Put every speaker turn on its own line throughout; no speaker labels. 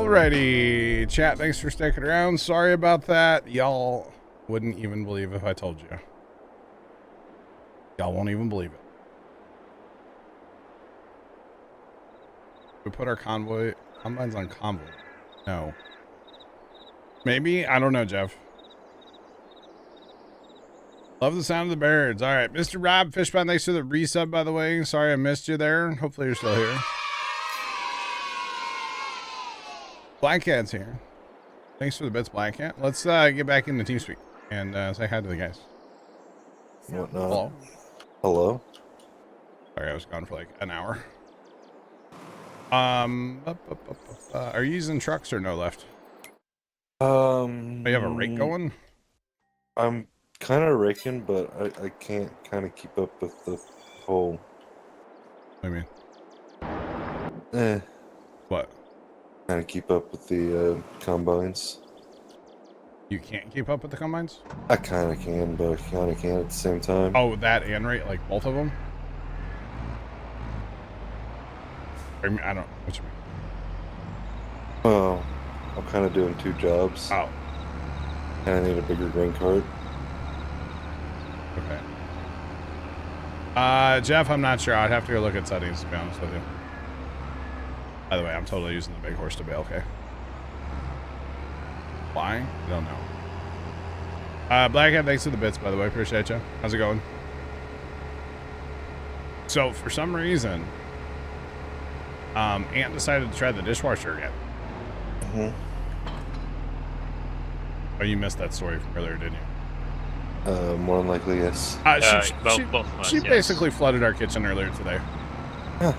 Alrighty, chat, thanks for sticking around. Sorry about that. Y'all wouldn't even believe if I told you. Y'all won't even believe it. We put our combines on convoy. No. Maybe? I don't know, Jeff. Love the sound of the birds. All right, Mr. Rob Fishbone, thanks for the resub, by the way. Sorry I missed you there. Hopefully you're still here. Black Cat's here. Thanks for the bits, Black Cat. Let's get back into TeamSpeak and say hi to the guys.
Whatnot.
Hello.
Hello.
Sorry, I was gone for like an hour. Are you using trucks or no left? Oh, you have a rake going?
I'm kind of raking, but I can't kind of keep up with the whole.
What do you
mean?
What?
Kind of keep up with the combines.
You can't keep up with the combines?
I kind of can, but I kind of can't at the same time.
Oh, that and rate, like both of them? I don't know what you mean.
Oh, I'm kind of doing 2 jobs.
Oh.
And I need a bigger grain cart.
Okay. Jeff, I'm not sure. I'd have to go look at settings, to be honest with you. By the way, I'm totally using the big horse to bail, okay? Why? I don't know. Blackhead, thanks for the bits, by the way. Appreciate you. How's it going? So, for some reason, Ant decided to try the dishwasher again. Oh, you missed that story from earlier, didn't you?
More than likely, yes.
She basically flooded our kitchen earlier today.
Huh.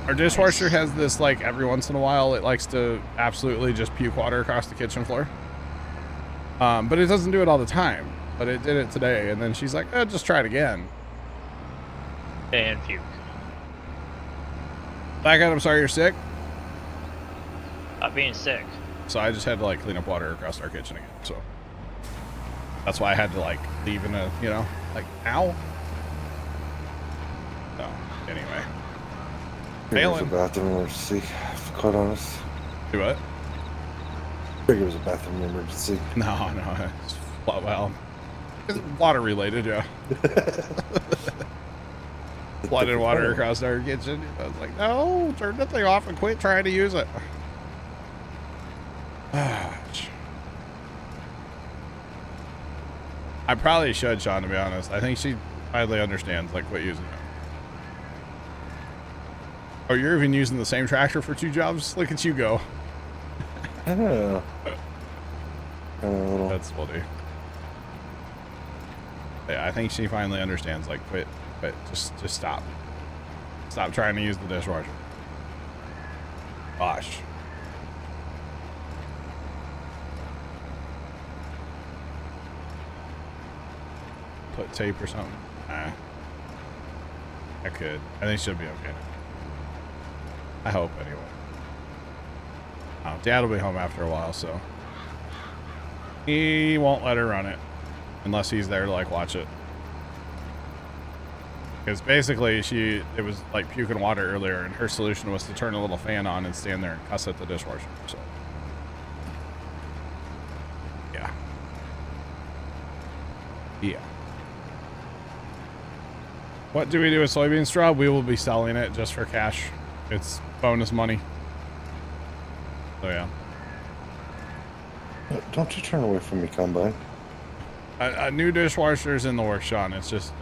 Our dishwasher has this, like, every once in a while, it likes to absolutely just puke water across the kitchen floor. But it doesn't do it all the time. But it did it today, and then she's like, oh, just try it again.
And puke.
Blackout, I'm sorry you're sick.
Not being sick.
So I just had to, like, clean up water across our kitchen again, so. That's why I had to, like, leave in a, you know, like, ow. So, anyway.
There's a bathroom emergency, quite honest.
Do what?
I figured it was a bathroom emergency.
No, it's well, it's water related, yeah. Flooded water across our kitchen. I was like, no, turn the thing off and quit trying to use it. I probably should, Sean, to be honest. I think she finally understands, like, quit using it. Oh, you're even using the same tractor for 2 jobs? Look at you go.
I don't know.
That's funny. Yeah, I think she finally understands, like, quit, just stop. Stop trying to use the dishwasher. Gosh. Put tape or something? Nah. I could. I think she'll be okay. I hope, anyway. Oh, Dad will be home after a while, so he won't let her run it unless he's there to, like, watch it. Because basically it was like puking water earlier, and her solution was to turn a little fan on and stand there and cuss at the dishwasher. So yeah. What do we do with soybean straw? We will be selling it just for cash. It's bonus money. So yeah.
Don't you turn away from me, Combine.
A new dishwasher's in the works, Sean. It's just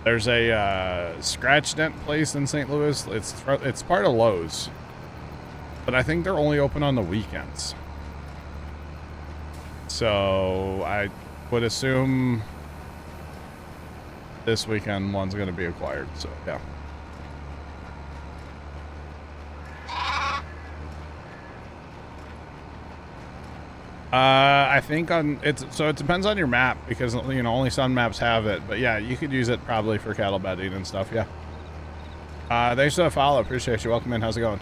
there's a scratch dent place in St. Louis. It's part of Lowe's, but I think they're only open on the weekends. So I would assume this weekend one's going to be acquired. So yeah. I think it depends on your map, because, you know, only some maps have it, but yeah, you could use it probably for cattle bedding and stuff. Yeah. Thanks for the follow. Appreciate you. Welcome in. How's it going?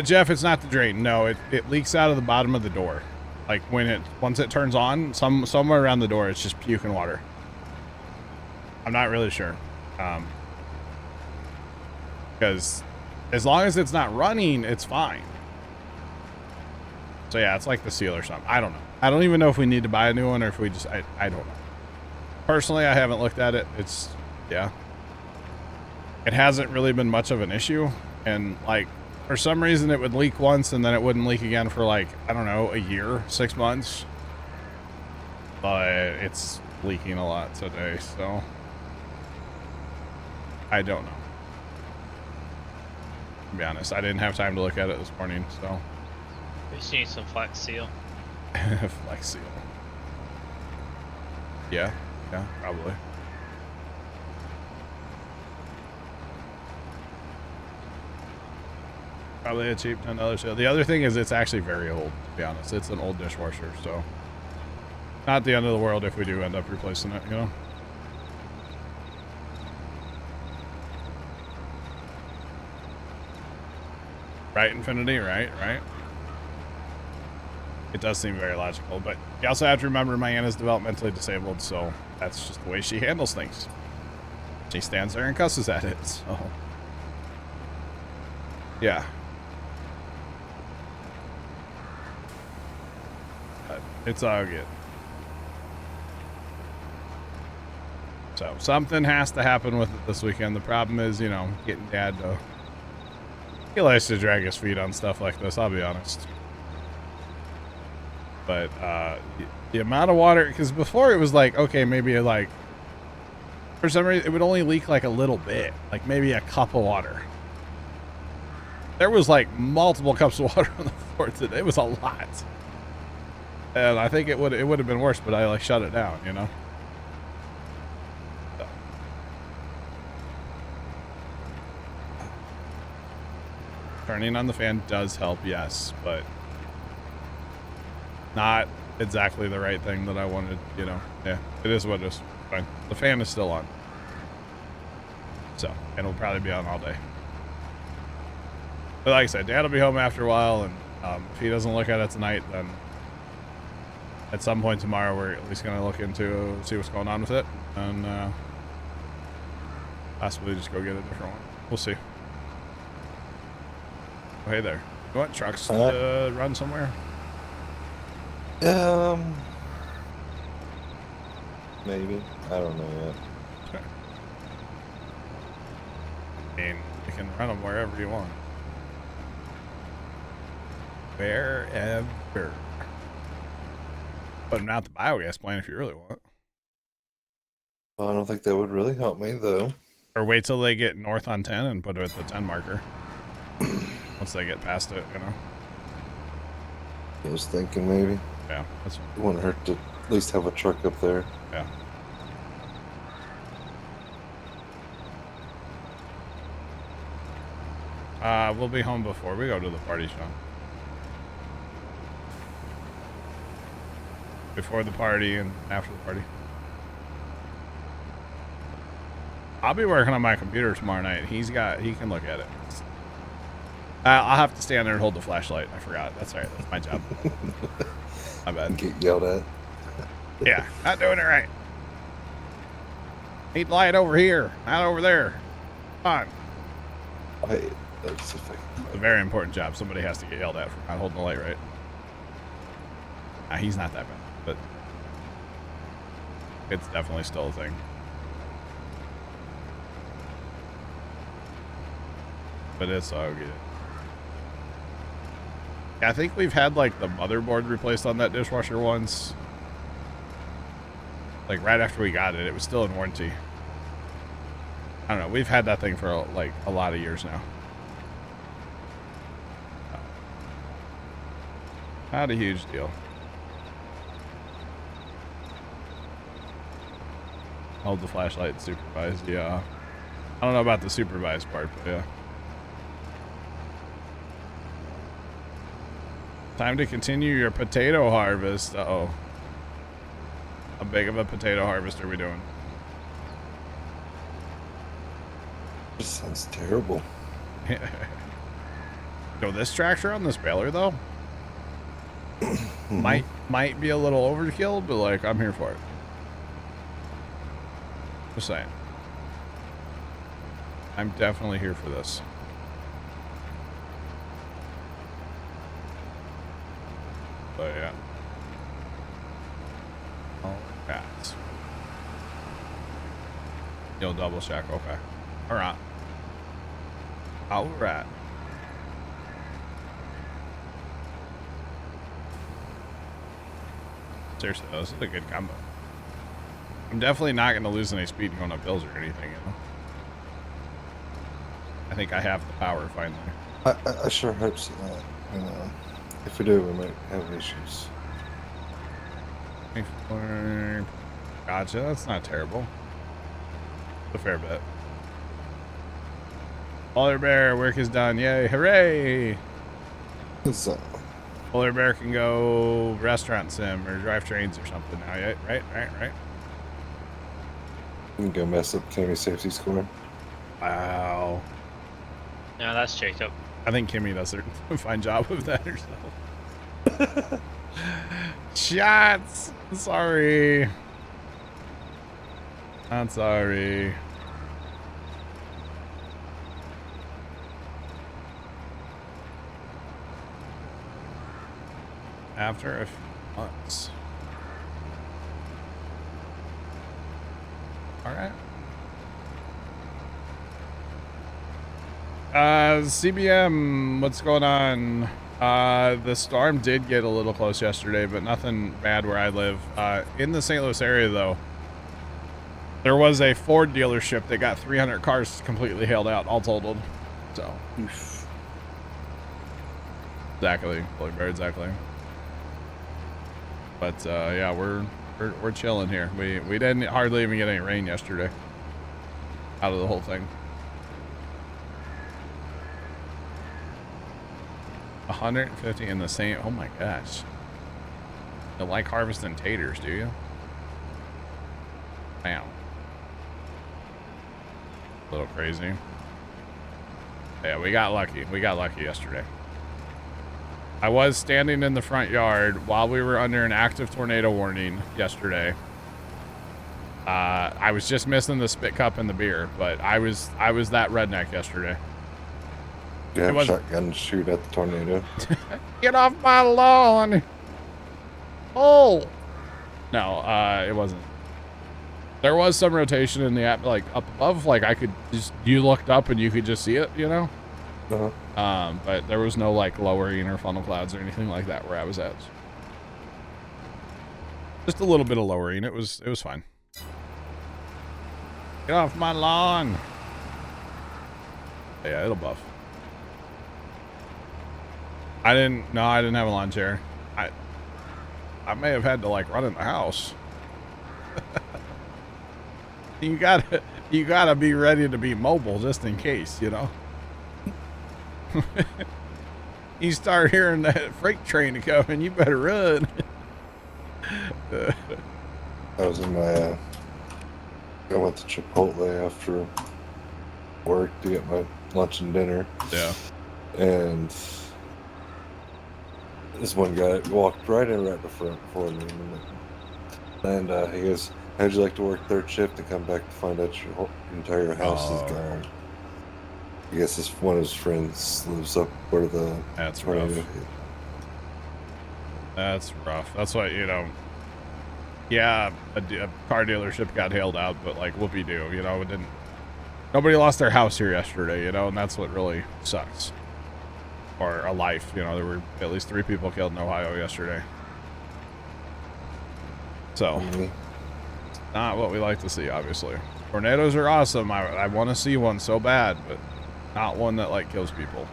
Jeff, it's not the drain. No, it leaks out of the bottom of the door. Like once it turns on, somewhere around the door, it's just puking water. I'm not really sure. Because As long as it's not running, it's fine. So yeah, it's like the seal or something. I don't know. I don't even know if we need to buy a new one or if we just, I don't know. Personally, I haven't looked at it. It's, yeah. It hasn't really been much of an issue. And like, for some reason it would leak once and then it wouldn't leak again for like, I don't know, a year, 6 months. But it's leaking a lot today, so I don't know. To be honest, I didn't have time to look at it this morning, so.
We just need some flex seal.
Flex seal. Yeah, probably. Probably a cheap $10 seal. The other thing is it's actually very old, to be honest. It's an old dishwasher, so not the end of the world if we do end up replacing it, you know? Right, Infinity? Right. It does seem very logical, but you also have to remember Mayanna's developmentally disabled, so that's just the way she handles things. She stands there and cusses at it, so. Yeah. But it's all good. So, something has to happen with it this weekend. The problem is, you know, getting Dad to... He likes to drag his feet on stuff like this, I'll be honest. But the amount of water, because before it was like, okay, maybe like, for some reason, it would only leak like a little bit, like maybe a cup of water. There was like multiple cups of water on the floor today. It was a lot. And I think it would have been worse, but I like shut it down, you know? So. Turning on the fan does help, yes, but not exactly the right thing that I wanted, you know. Yeah, it is what it is. Fine. The fan is still on. So, and it'll probably be on all day. But like I said, Dad will be home after a while, and if he doesn't look at it tonight, then at some point tomorrow we're at least going to look into, see what's going on with it, and possibly just go get a different one. We'll see. Oh, hey there. You want trucks to run somewhere?
Maybe. I don't know yet.
Sure. I mean, you can run them wherever you want. Wherever. Put them out the biogas plant if you really want.
Well, I don't think that would really help me, though.
Or wait till they get north on 10 and put it at the 10 marker. Once they get past it, you know?
I was thinking maybe.
Yeah, that's
It wouldn't hurt to at least have a truck up there.
Yeah. We'll be home before we go to the party, Sean. Before the party and after the party. I'll be working on my computer tomorrow night. He can look at it. I'll have to stand there and hold the flashlight. I forgot. That's all right. That's my job. My bad.
Get yelled at.
Yeah, not doing it right. Need light over here, not over there. Come on.
That's
It's a very important job. Somebody has to get yelled at for not holding the light right. He's not that bad, but it's definitely still a thing. But it's all good. Yeah, I think we've had like the motherboard replaced on that dishwasher once. Like right after we got it, it was still in warranty. I don't know. We've had that thing for like a lot of years now. Not a huge deal. Hold the flashlight and supervise. Yeah. I don't know about the supervised part, but yeah. Time to continue your potato harvest. Uh-oh. How big of a potato harvest are we doing?
This sounds terrible.
Yo, this tractor on this baler though might be a little overkill, but like I'm here for it. Just saying. I'm definitely here for this. But yeah. Oh, cats. You'll double check. Okay. All right. All right. Seriously, though, this is a good combo. I'm definitely not going to lose any speed going up hills or anything, you know? I think I have the power finally.
I sure hope so. You know, if we do, we might have issues.
24. Gotcha, that's not terrible. A fair bit. Polar Bear, work is done. Yay, hooray!
So,
Polar Bear can go restaurant sim or drive trains or something now, yeah? Right.
you can go mess up Cammy's safety score.
Wow.
No, that's Jacob.
I think Kimmy does a fine job of that herself. Shots! Sorry. I'm sorry. After a few months. Alright. CBM, what's going on? The storm did get a little close yesterday, but nothing bad where I live. In the St. Louis area, though, there was a Ford dealership that got 300 cars completely hailed out, all totaled. So,
Oof.
exactly, exactly. But yeah, we're chilling here. We didn't hardly even get any rain yesterday out of the whole thing. 150 in the same. Oh my gosh. You like harvesting taters, do you? Bam. A little crazy. Yeah, we got lucky. We got lucky yesterday. I was standing in the front yard while we were under an active tornado warning yesterday. I was just missing the spit cup and the beer, but I was that redneck yesterday.
Do you have a shotgun to shoot at the tornado?
Get off my lawn! Oh! No, it wasn't. There was some rotation in the app, like up above, like I could just, you looked up and you could just see it, you know?
Uh-huh.
But there was no like lowering or funnel clouds or anything like that where I was at. Just a little bit of lowering. It was fine. Get off my lawn! Yeah, it'll buff. I didn't have a lawn chair. I may have had to like run in the house. You gotta be ready to be mobile just in case, you know. You start hearing that freight train coming, you better run.
I was in my I went to Chipotle after work to get my lunch and dinner.
Yeah.
And this one guy walked right in right before me. And he goes, how'd you like to work third shift and come back to find out your whole entire house is gone? I guess this one of his friends lives up where the
That's
tornado
rough.
hit.
That's rough. That's what, you know. Yeah, a car dealership got hailed out, but like whoopee-doo, you know, it didn't. Nobody lost their house here yesterday, you know, and that's what really sucks. Or a life, you know. There were at least 3 people killed in Ohio yesterday. So, not what we like to see, obviously. Tornadoes are awesome. I want to see one so bad, but not one that like kills people.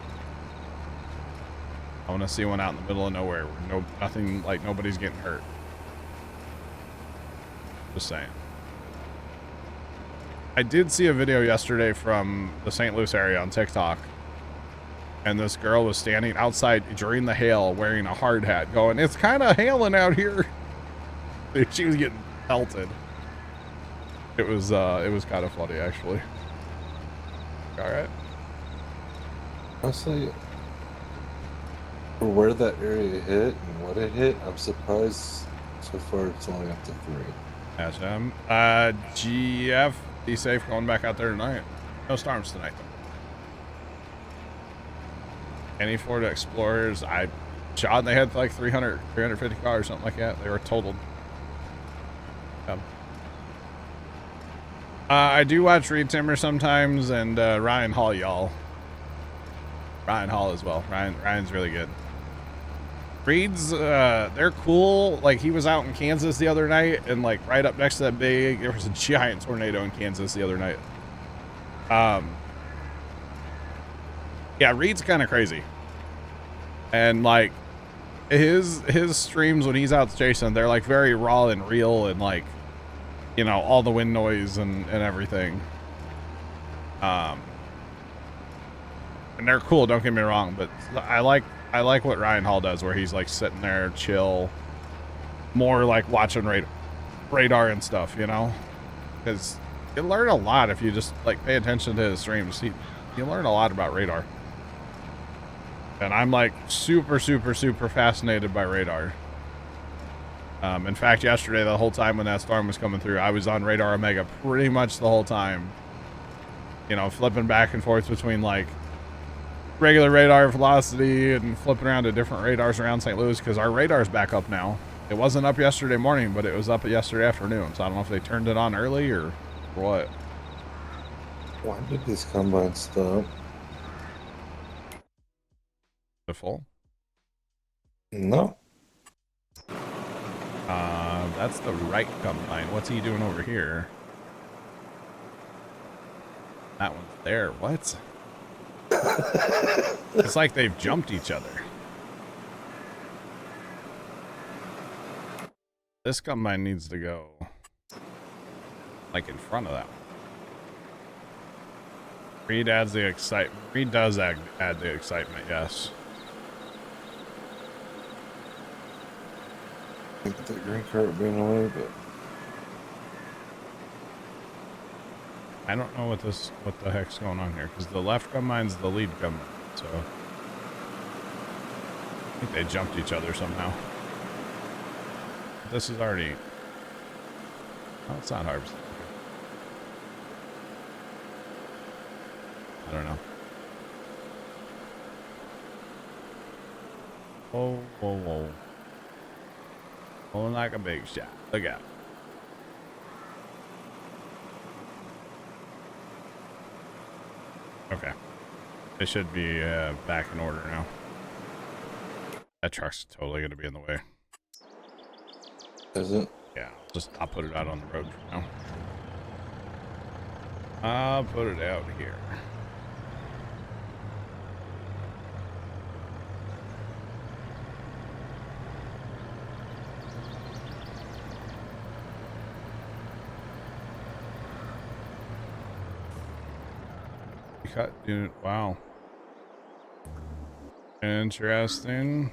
I want to see one out in the middle of nowhere where nothing, like nobody's getting hurt. Just saying. I did see a video yesterday from the St. Louis area on TikTok, and this girl was standing outside during the hail wearing a hard hat going, "It's kind of hailing out here." She was getting pelted. It was kind of funny, actually. All right.
Honestly, for where that area hit and what it hit, I'm surprised so far it's only up to 3.
Gotcha. GF, be safe going back out there tonight. No storms tonight, though. Any Florida Explorers? shot and they had like 350 cars, something like that. They were totaled. I do watch Reed Timmer sometimes, and Ryan Hall, y'all. Ryan Hall as well. Ryan's really good. Reed's, they're cool. Like, he was out in Kansas the other night, and like right up next to that there was a giant tornado in Kansas the other night. Yeah, Reed's kind of crazy. And like, his streams when he's out chasing, they're like very raw and real, and like, you know, all the wind noise and everything. And they're cool, don't get me wrong, but I like what Ryan Hall does, where he's like sitting there chill, more like watching radar and stuff, you know, because you learn a lot if you just like pay attention to his streams. You learn a lot about radar, and I'm like super fascinated by radar. In fact, yesterday, the whole time when that storm was coming through, I was on Radar Omega pretty much the whole time. You know, flipping back and forth between like regular radar velocity and flipping around to different radars around St. Louis, because our radar's back up now. It wasn't up yesterday morning, but it was up yesterday afternoon. So I don't know if they turned it on early or what.
Why did these combines stop?
The full?
No.
That's the right combine. What's he doing over here? That one's there. What? It's like they've jumped each other. This combine needs to go like in front of that one. Reed adds the excitement. Reed does add the excitement, yes.
I think that green cart being away, but
I don't know what the heck's going on here, because the left combine's the lead combine, so I think they jumped each other somehow. This is already. Oh, it's not harvested. I don't know. Whoa, whoa, whoa. Pulling like a big shot. Look out. Okay. It should be back in order now. That truck's totally going to be in the way.
is it?
Yeah, I'll put it out on the road for now. I'll put it out here. Cut, dude. Wow. Interesting.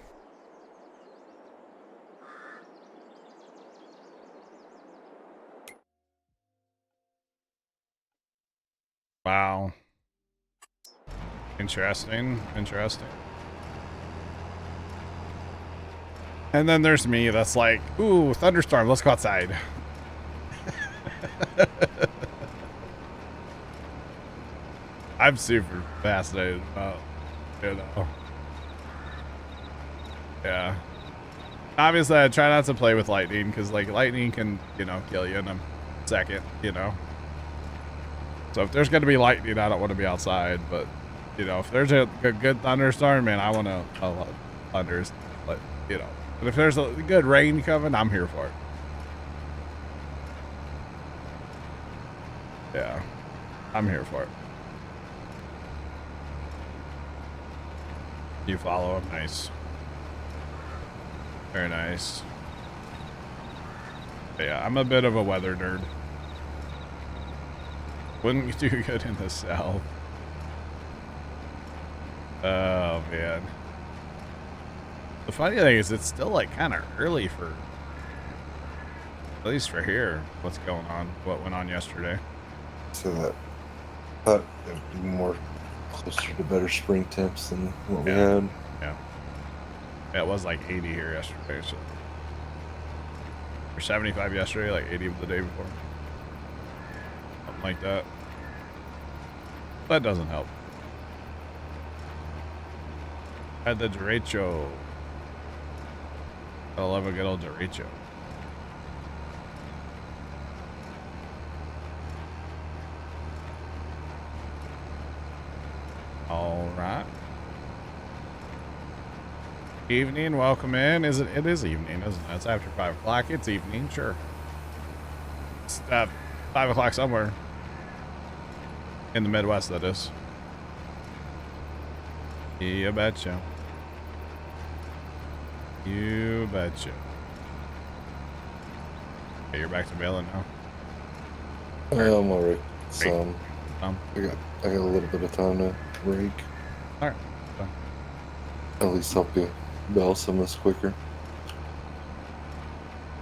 Wow. Interesting. And then there's me that's like, ooh, thunderstorm, let's go outside. I'm super fascinated about, you know. Yeah. Obviously, I try not to play with lightning, because, like, lightning can, you know, kill you in a second, you know. So if there's going to be lightning, I don't want to be outside. But, you know, if there's a good thunderstorm, man, I want to thunders. But, you know, but if there's a good rain coming, I'm here for it. Yeah. I'm here for it. You follow him? Nice. Very nice. But yeah, I'm a bit of a weather nerd. Wouldn't do good in the south. Oh, man. The funny thing is, it's still, like, kind of early for... At least for here, what's going on, what went on yesterday.
So that thought it would be more closer to better spring temps than what we had.
Yeah. Yeah, it was like 80 here yesterday, so. Or 75 yesterday, like 80 the day before. Something like that. That doesn't help. Had the derecho. I love a good old derecho. All right. Evening, welcome in. Is it? It is evening, isn't it? It's after 5 o'clock. It's evening, sure. It's 5 o'clock somewhere in the Midwest. That is. You betcha. You betcha. Okay, you're back to bailing now.
I'm alright. Some. I got a little bit of time to break.
All right.
At least help you bail some of this quicker.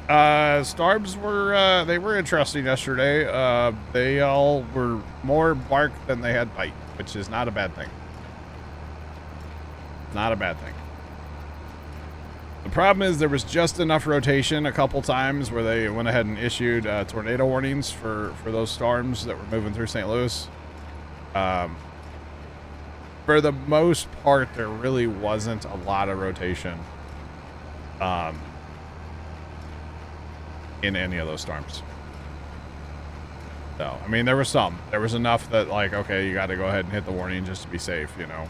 Starbs were they were interesting yesterday. They all were more bark than they had bite, which is not a bad thing. Not a bad thing. The problem is there was just enough rotation a couple times where they went ahead and issued tornado warnings for those storms that were moving through St. Louis. For the most part, there really wasn't a lot of rotation in any of those storms. So, I mean, there was some. There was enough that, like, okay, you got to go ahead and hit the warning just to be safe, you know.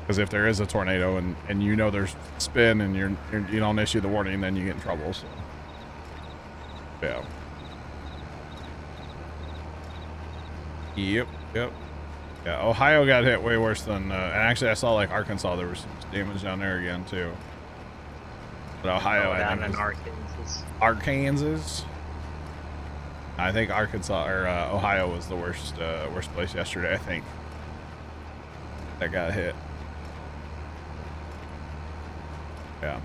Because if there is a tornado and you know there's spin and you don't issue the warning, then you get in trouble. So, yeah. Yep. Yeah, Ohio got hit way worse than, and actually I saw like Arkansas, there was some damage down there again too. But Ohio, I think, Arkansas. I think Arkansas or Ohio was the worst place yesterday. I think that got hit. Yeah.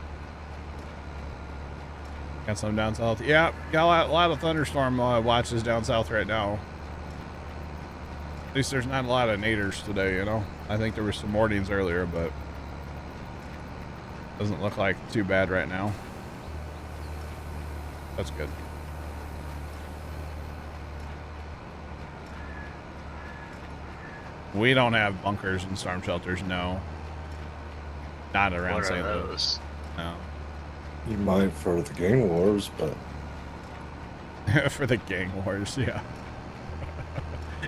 Got some down south. Yeah, got a lot of thunderstorm watches down south right now. At least there's not a lot of naders today, you know. I think there were some mornings earlier, but doesn't look like too bad right now. That's good. We don't have bunkers and storm shelters, no. Not around St. Louis. No.
You might for the gang wars, but
for the gang wars, yeah.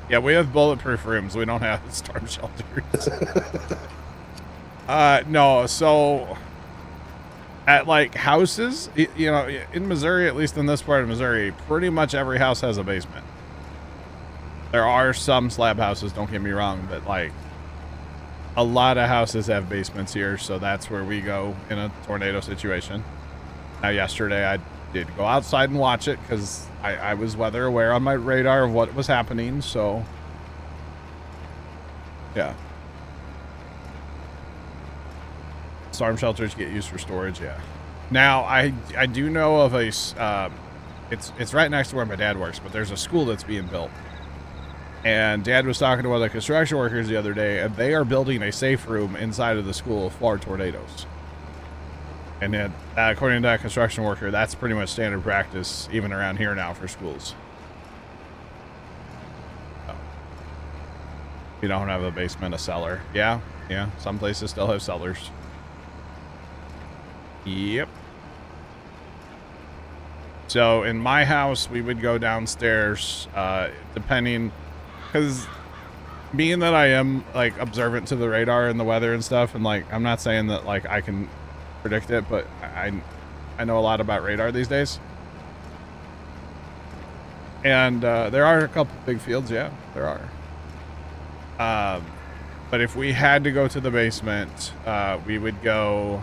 Yeah, we have bulletproof rooms. We don't have storm shelters. No, so at like houses, you know, in Missouri, at least in this part of Missouri, pretty much every house has a basement. There are some slab houses, don't get me wrong, but like a lot of houses have basements here, so that's where we go in a tornado situation. Now, yesterday I did go outside and watch it because I was weather aware on my radar of what was happening, so yeah. Storm shelters get used for storage, yeah. Now, I do know of a, it's right next to where my dad works, but there's a school that's being built. And Dad was talking to one of the construction workers the other day, and they are building a safe room inside of the school for tornadoes. And then, according to that construction worker, that's pretty much standard practice, even around here now, for schools. So, you don't have a basement, a cellar. Yeah, some places still have cellars. Yep. So, in my house, we would go downstairs, depending, because being that I am, like, observant to the radar and the weather and stuff, and, like, I'm not saying that, like, I can predict it, but I know a lot about radar these days. And there are a couple big fields, yeah, there are. But if we had to go to the basement, we would go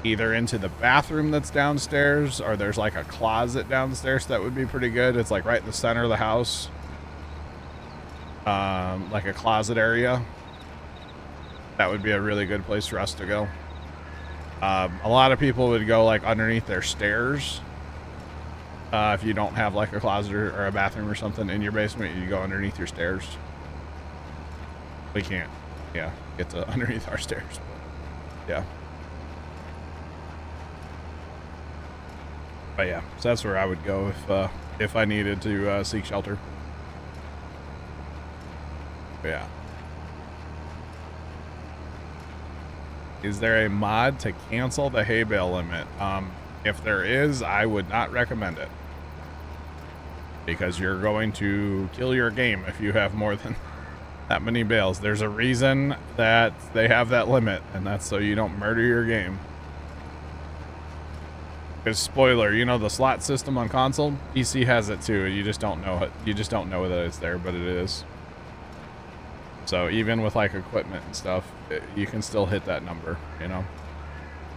either into the bathroom that's downstairs, or there's like a closet downstairs that would be pretty good. It's like right in the center of the house, like a closet area. That would be a really good place for us to go. A lot of people would go like underneath their stairs. If you don't have like a closet or a bathroom or something in your basement, you go underneath your stairs. We can't, yeah, get to underneath our stairs. Yeah. But yeah, so that's where I would go if I needed to seek shelter. But yeah. Is there a mod to cancel the hay bale limit? If there is, I would not recommend it. Because you're going to kill your game if you have more than that many bales. There's a reason that they have that limit, and that's so you don't murder your game. Because spoiler, you know the slot system on console, PC has it too. You just don't know it. You just don't know that it's there, but it is. So even with like equipment and stuff, you can still hit that number, you know.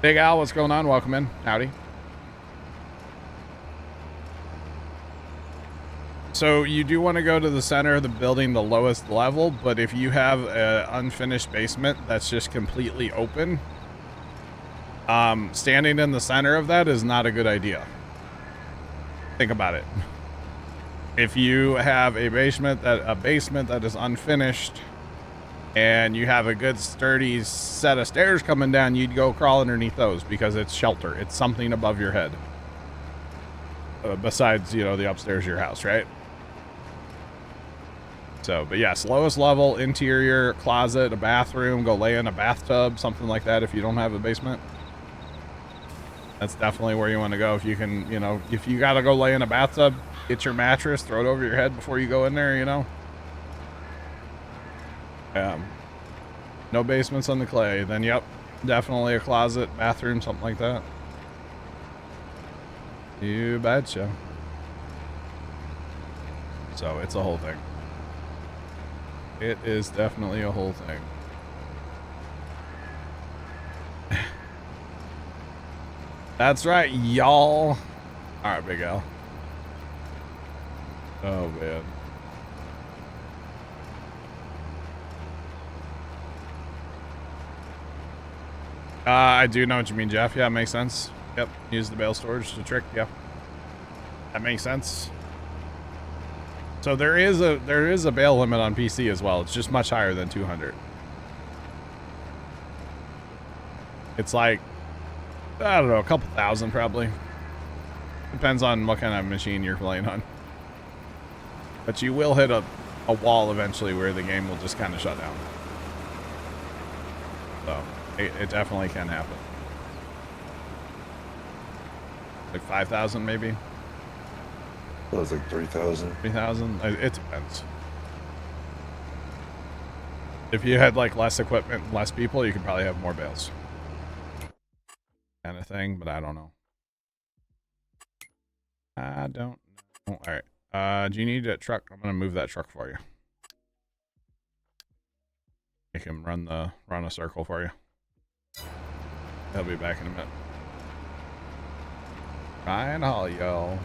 Big Al, what's going on? Welcome in. Howdy. So you do want to go to the center of the building, the lowest level, but if you have an unfinished basement that's just completely open, standing in the center of that is not a good idea. Think about it. If you have a basement that is unfinished and you have a good sturdy set of stairs coming down, you'd go crawl underneath those because it's shelter. It's something above your head. Besides, you know, the upstairs of your house, right? So, but yes, lowest level, interior, closet, a bathroom, go lay in a bathtub, something like that if you don't have a basement. That's definitely where you want to go. If you can, you know, if you got to go lay in a bathtub, get your mattress, throw it over your head before you go in there, you know. No basements on the clay. Then, yep, definitely a closet, bathroom, something like that. You betcha. So, it's a whole thing. It is definitely a whole thing. That's right, y'all. All right, Big Al. Oh, man. I do know what you mean, Jeff. Yeah, makes sense. Yep, use the bale storage to trick. Yeah, that makes sense. So there is a bale limit on PC as well. It's just much higher than 200. It's like, I don't know, a couple thousand probably. Depends on what kind of machine you're playing on. But you will hit a wall eventually where the game will just kind of shut down. So it definitely can happen. Like 5,000 maybe?
It was like 3,000.
3,000? It depends. If you had like less equipment and less people, you could probably have more bales. Kind of thing, but I don't know. I don't know. All right. Do you need a truck? I'm gonna move that truck for you. Make him run a circle for you. He'll be back in a minute. Ryan Hall, y'all.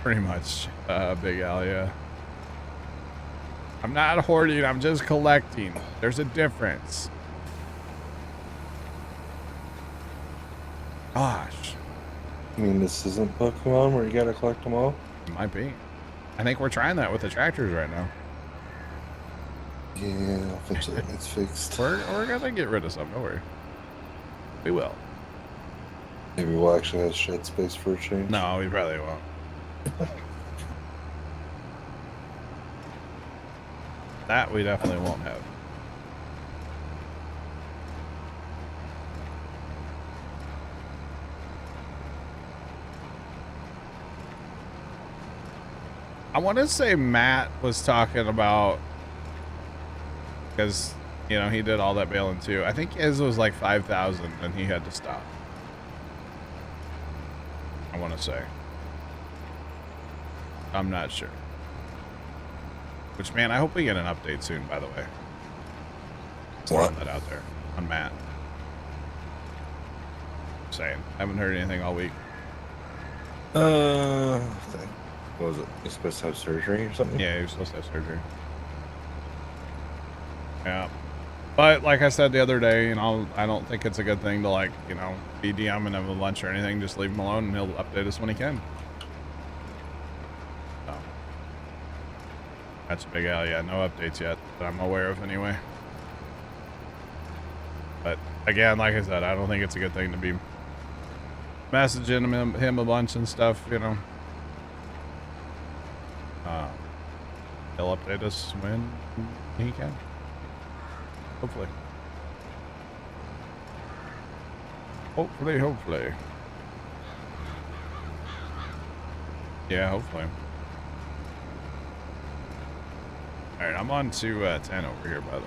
Pretty much, Big Al, yeah. I'm not hoarding, I'm just collecting. There's a difference. Gosh.
I mean, this isn't Pokemon where you gotta collect them all?
It might be. I think we're trying that with the tractors right now.
Yeah, eventually it's fixed.
We're gonna get rid of some, don't worry. We will.
Maybe we'll actually have shed space for a change.
No, we probably won't. That we definitely won't have. I want to say Matt was talking about, because, you know, he did all that baling too. I think his was like 5,000 and he had to stop. I want to say. I'm not sure. Which, man, I hope we get an update soon, by the way. Throwing that out there on Matt. Saying. Haven't heard anything all week.
What was it? You're supposed to have surgery or something?
Yeah, he was supposed to have surgery. Yeah. But like I said the other day, you know, I don't think it's a good thing to, like, you know, be DMing him with lunch or anything. Just leave him alone and he'll update us when he can. So. That's a Big Al. Yeah, no updates yet that I'm aware of anyway. But again, like I said, I don't think it's a good thing to be messaging him a bunch and stuff, you know. He'll update us when he can. Hopefully. Hopefully. Yeah, hopefully. Alright, I'm on to 10 over here, by the way.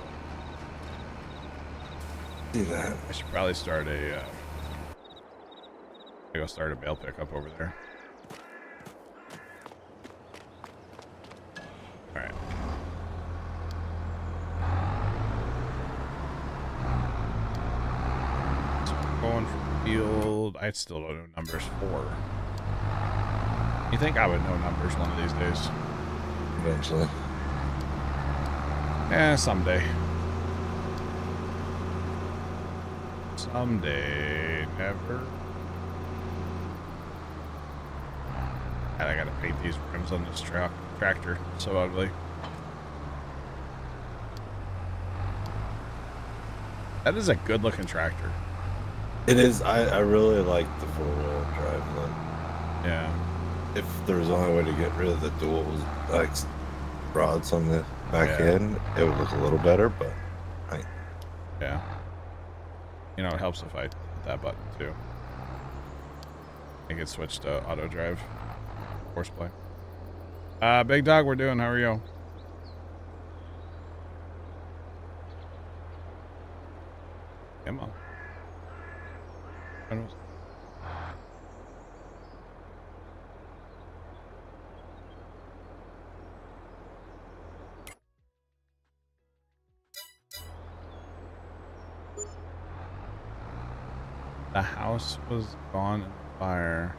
See that?
I should probably start a, go start a bale pickup over there. Alright. So I'm going for field. I still don't know numbers 4. You think I would know numbers one of these days?
Eventually.
Yeah, someday. Someday. Never. And I gotta paint these rims on this tractor. So ugly. That is a good looking tractor.
It is. I really like the 4-wheel drive look.
Yeah.
If there was only way to get rid of the dual like rods on the back end, it would look a little better, but
yeah. You know, it helps if I hit that button too. I can switch to auto drive. Horseplay. Big Dog, we're doing. How are you? Come on. The house was gone in the fire.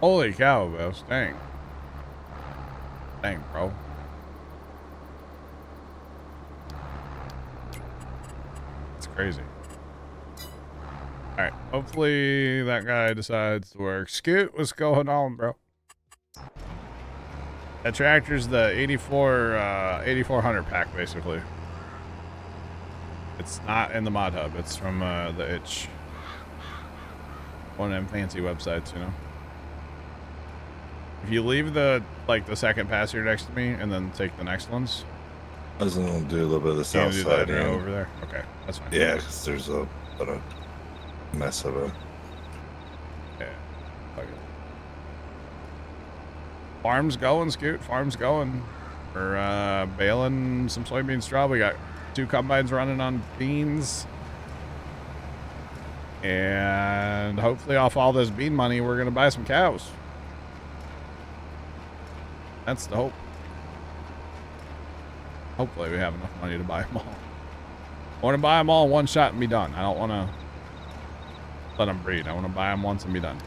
Holy cow, bro. Dang. Dang, bro. It's crazy. Alright, hopefully that guy decides to work. Scoot, what's going on, bro? That tractor's the 8400 pack, basically. It's not in the mod hub. It's from the itch. One of them fancy websites, you know. If you leave the second passenger next to me and then take the next ones.
I was gonna do a little bit of the south
do
side
that over there. Okay, that's fine.
Yeah, because there's a mess of it.
Yeah. Okay. Farm's going, Scoot. Farm's going. We're baling some soybean straw. We got 2 combines running on beans. And hopefully off all this bean money, we're going to buy some cows. That's the hope. Hopefully we have enough money to buy them all. I want to buy them all in one shot and be done. I don't want to let them breed. I want to buy them once and be done.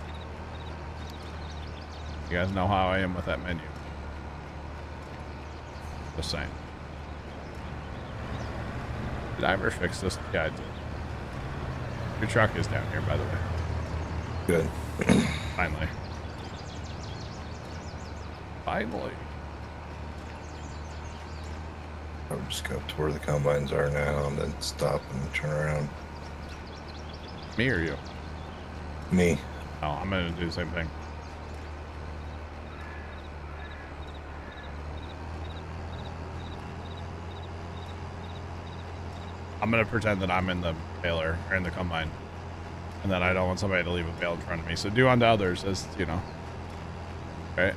You guys know how I am with that menu. Just saying. Did I ever fix this? Yeah, I did. Your truck is down here, by the way.
Good.
Finally. Finally.
I'll just go up to where the combines are now and then stop and turn around.
Me or you?
Me.
Oh, I'm going to do the same thing. I'm going to pretend that I'm in the baler, or in the combine. And that I don't want somebody to leave a bale in front of me. So do unto others as, you know. Right?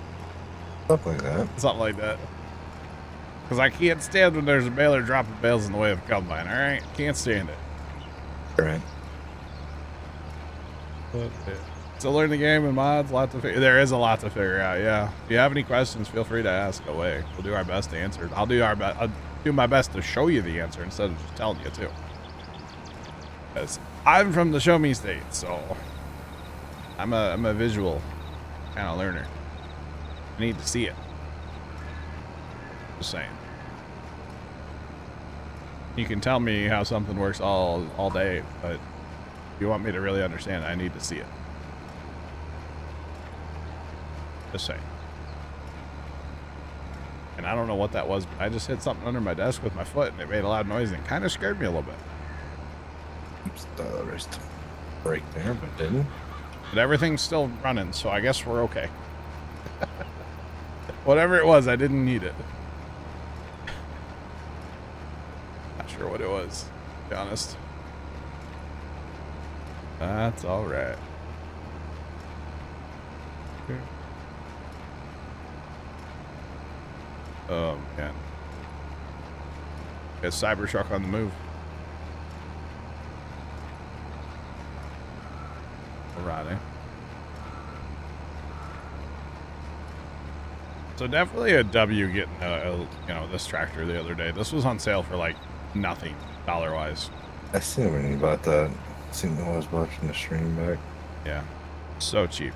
Something like that.
Something like that. Because I can't stand when there's a baler dropping bales in the way of a combine, alright? Can't stand it.
Right.
But, yeah. Still learning the game and mods. There is a lot to figure out, yeah. If you have any questions, feel free to ask away. We'll do our best to answer. I'll do my best to show you the answer instead of just telling you too. Because I'm from the show me state, so I'm a visual kind of learner. I need to see it. Just saying. You can tell me how something works all day, but if you want me to really understand it, I need to see it. Just saying. And I don't know what that was, but I just hit something under my desk with my foot, and it made a loud noise, and it kind of scared me a little bit.
Oops, there's a break there, but didn't.
But everything's still running, so I guess we're okay. Whatever it was, I didn't need it. Not sure what it was. be honest. That's all right. Okay. Oh man. Got Cybertruck on the move. Alrighty. So definitely a W getting you know, this tractor the other day. This was on sale for like nothing dollar wise.
I seen when you bought that. Seen I was watching the stream back.
Yeah, so cheap.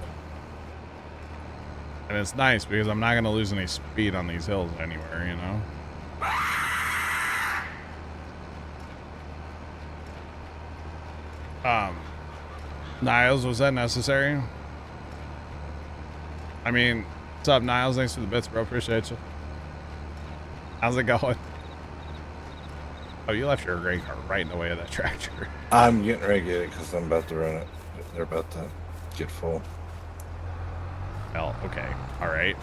And it's nice because I'm not going to lose any speed on these hills anywhere, you know? Niles, was that necessary? I mean, what's up, Niles? Thanks for the bits, bro. Appreciate you. How's it going? Oh, you left your gray car right in the way of that tractor.
I'm getting ready to get it because I'm about to run it. They're about to get full.
Well, okay. All right.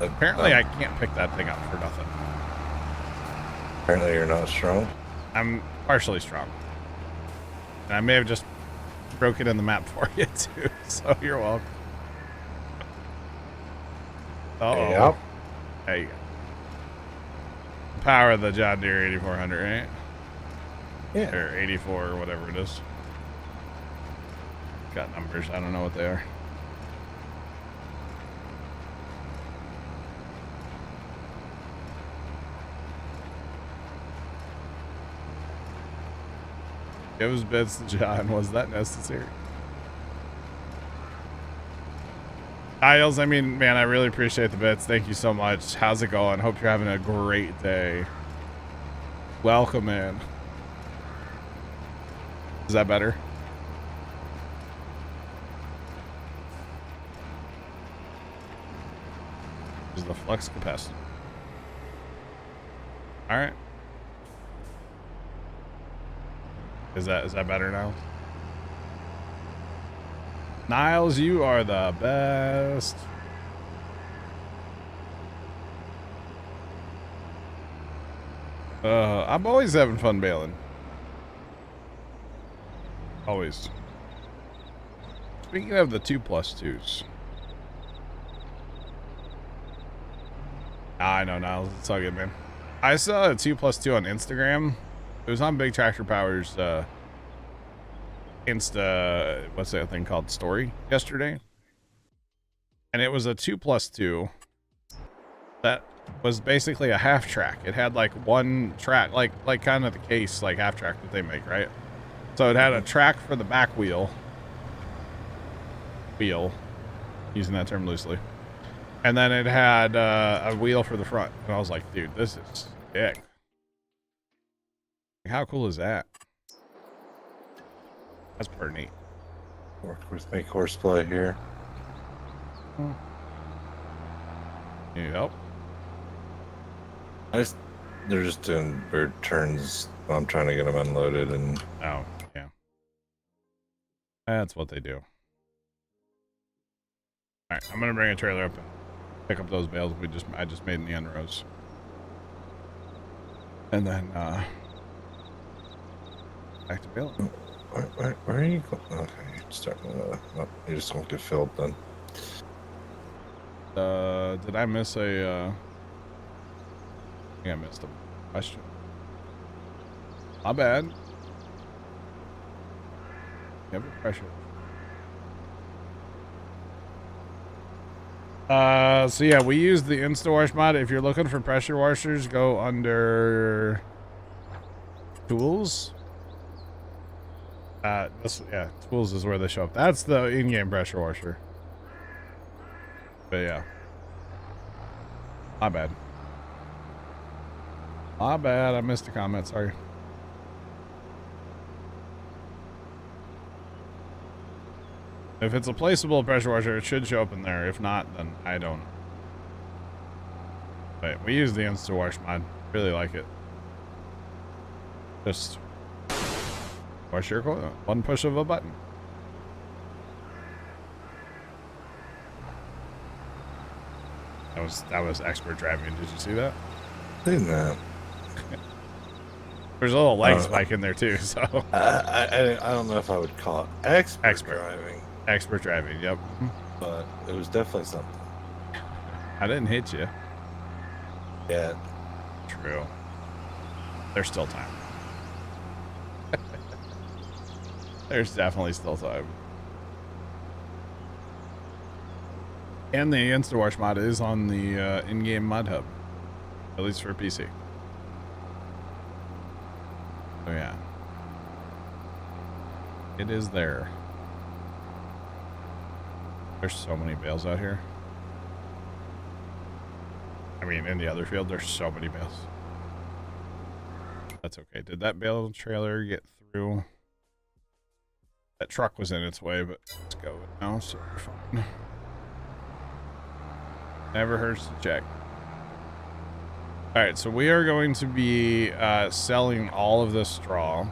Apparently, I can't pick that thing up for nothing.
Apparently, you're not strong.
I'm partially strong. And I may have just broken in the map for you, too. So you're welcome. Uh-oh.
Yep.
There you go. Power of the John Deere 8400, right?
Yeah.
Or 84 or whatever it is. Got numbers. I don't know what they are. It was bits, John. Was that necessary? Isles, I mean, man, I really appreciate the bits. Thank you so much. How's it going? Hope you're having a great day. Welcome in. Is that better? Is the flux capacitor. All right. Is that better now? Niles, you are the best. I'm always having fun bailing. Always. Speaking of the 2+2s. I know, Niles. It's all good, man. I saw a 2+2 on Instagram. It was on Big Tractor Power's Insta, what's that thing called, story yesterday, and it was a 2+2 that was basically a half track. It had like one track, like kind of the case, like half track that they make, right? So it had a track for the back wheel, using that term loosely, and then it had a wheel for the front. And I was like, dude, this is sick. How cool is that? That's pretty neat.
Work with make horseplay here.
Yep.
They're just doing bird turns. I'm trying to get them unloaded and.
Oh, yeah. That's what they do. All right, I'm gonna bring a trailer up and pick up those bales I just made in the end rows, and then back to bail.
Where are you going? Okay, you're starting you just won't get filled then.
Did I miss a? I think I missed a question. My bad. You have a pressure. So yeah, we use the InstaWash mod. If you're looking for pressure washers, go under tools. Tools is where they show up. That's the in-game pressure washer. But yeah. My bad. My bad. I missed a comment. Sorry. If it's a placeable pressure washer, it should show up in there. If not, then I don't. But we use the InstaWash mod. Really like it. Just wash your clothes. One push of a button. That was expert driving. Did you see that?
Seen that.
There's a little leg spike in there too, so.
I don't know if I would call it expert driving,
Expert driving, yep.
but it was definitely something.
I didn't hit you.
Yeah.
True. There's still time. There's definitely still time. And the InstaWash mod is on the in-game mod hub, at least for PC. Oh yeah, it is there. There's so many bales out here. I mean, in the other field, there's so many bales. That's okay. Did that bale trailer get through? That truck was in its way, but let's go now, so we're fine. Never hurts to check. All right, so we are going to be selling all of this straw.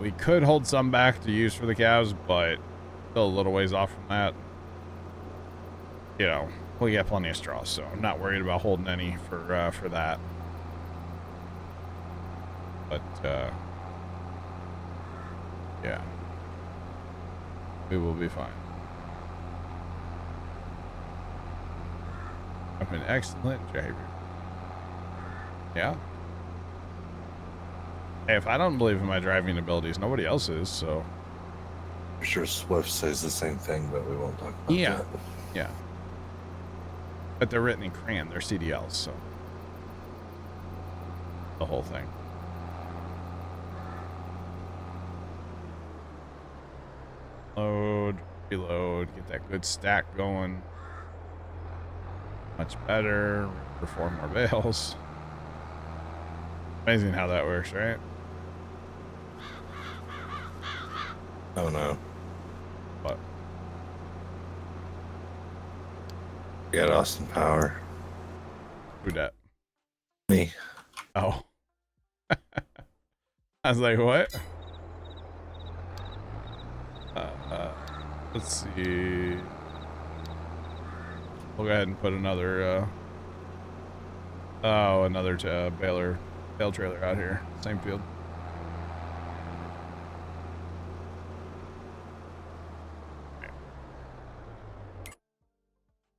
We could hold some back to use for the calves, but still a little ways off from that. You know, we got plenty of straw, so I'm not worried about holding any for that. But yeah, we will be fine. I'm an excellent driver. Yeah. Hey, if I don't believe in my driving abilities, nobody else is, so.
I'm sure Swift says the same thing, but we won't talk about that.
Yeah. But they're written in crayon, they're CDLs, so. The whole thing. Load, reload, get that good stack going. Much better for 4 more bales. Amazing how that works, right?
Oh no.
What?
You got Austin Power.
Who dat?
Me.
Oh. I was like, what? Let's see. We'll go ahead and put another, another bale trailer out here. Same field.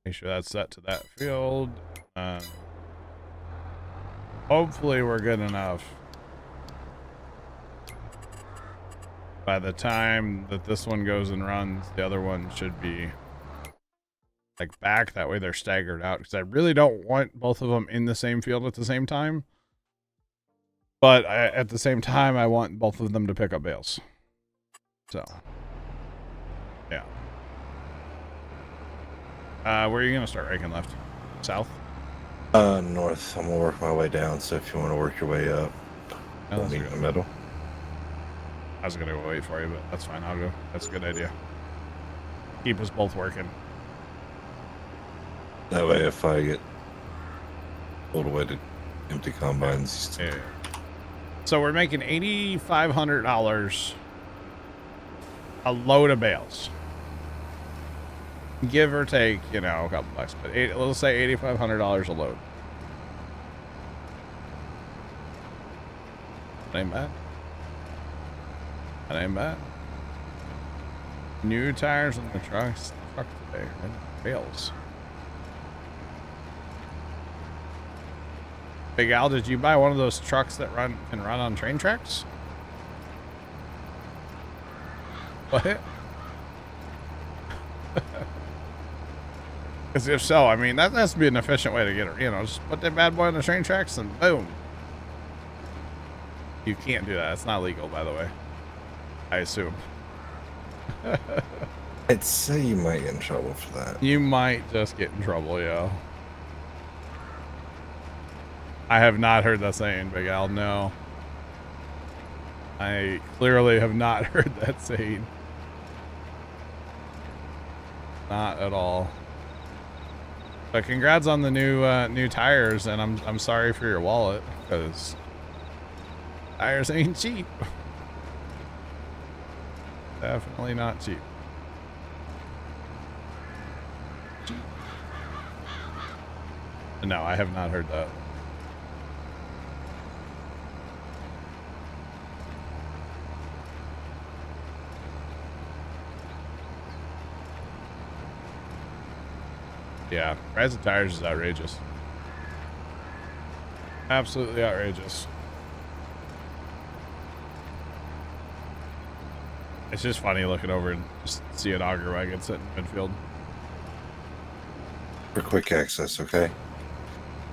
Make sure that's set to that field. Hopefully we're good enough. By the time that this one goes and runs, the other one should be like back. That way they're staggered out, because I really don't want both of them in the same field at the same time. But at the same time, I want both of them to pick up bales. So, yeah. Where are you going to start? Right and left? South?
North. I'm going to work my way down, so if you want to work your way up, we'll meet in the middle.
I was going to wait for you, but that's fine. I'll go. That's a good idea. Keep us both working.
That way, if I get pulled away to empty combines.
Yeah. So we're making $8,500 a load of bales. Give or take, you know, a couple bucks, but let's say $8,500 a load. That ain't bad. That ain't bad. New tires on the truck today. Bales. Big Al, did you buy one of those trucks that can run on train tracks? What? Because if so, I mean, that has to be an efficient way to get it. You know, just put that bad boy on the train tracks and boom. You can't do that. It's not legal, by the way. I assume.
I'd say you might get in trouble for that.
You might just get in trouble, yo. I have not heard that saying, Big Al. No. I clearly have not heard that saying. Not at all. But congrats on the new tires, and I'm sorry for your wallet, because tires ain't cheap. Definitely not cheap. No, I have not heard that. Yeah, price of tires is outrageous. Absolutely outrageous. It's just funny looking over and just see an auger wagon sitting in midfield.
For quick access, okay?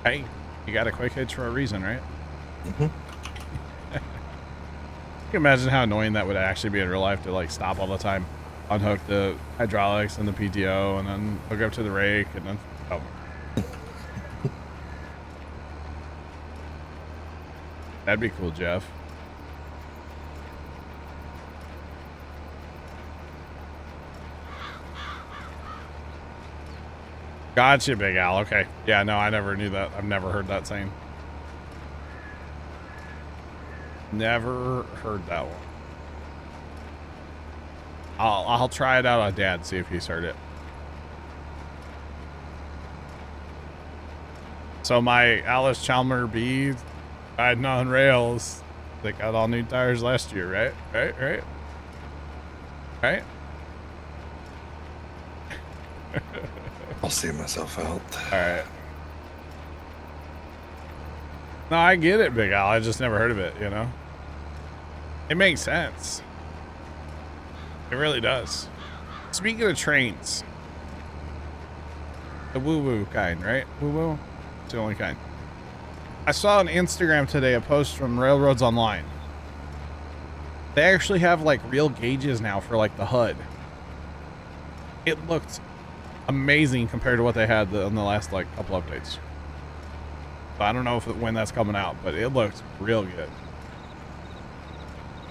Hey, you got a quick hitch for a reason, right?
Mm-hmm.
You can imagine how annoying that would actually be in real life to like stop all the time, unhook the hydraulics and the PTO, and then hook up to the rake, and then oh. That'd be cool, Jeff. Gotcha, Big Al. Okay. Yeah, no, I never knew that. I've never heard that saying. Never heard that one. I'll try it out on Dad, see if he's heard it. So my Alice Chalmer B riding on rails. They got all new tires last year, right? Right?
I'll see myself out.
Alright. No, I get it, Big Al. I just never heard of it, you know? It makes sense. It really does. Speaking of trains. The woo-woo kind, right? Woo-woo? It's the only kind. I saw on Instagram today a post from Railroads Online. They actually have like real gauges now for like the HUD. It looked amazing compared to what they had on the last like couple updates. So I don't know when that's coming out, but it looks real good.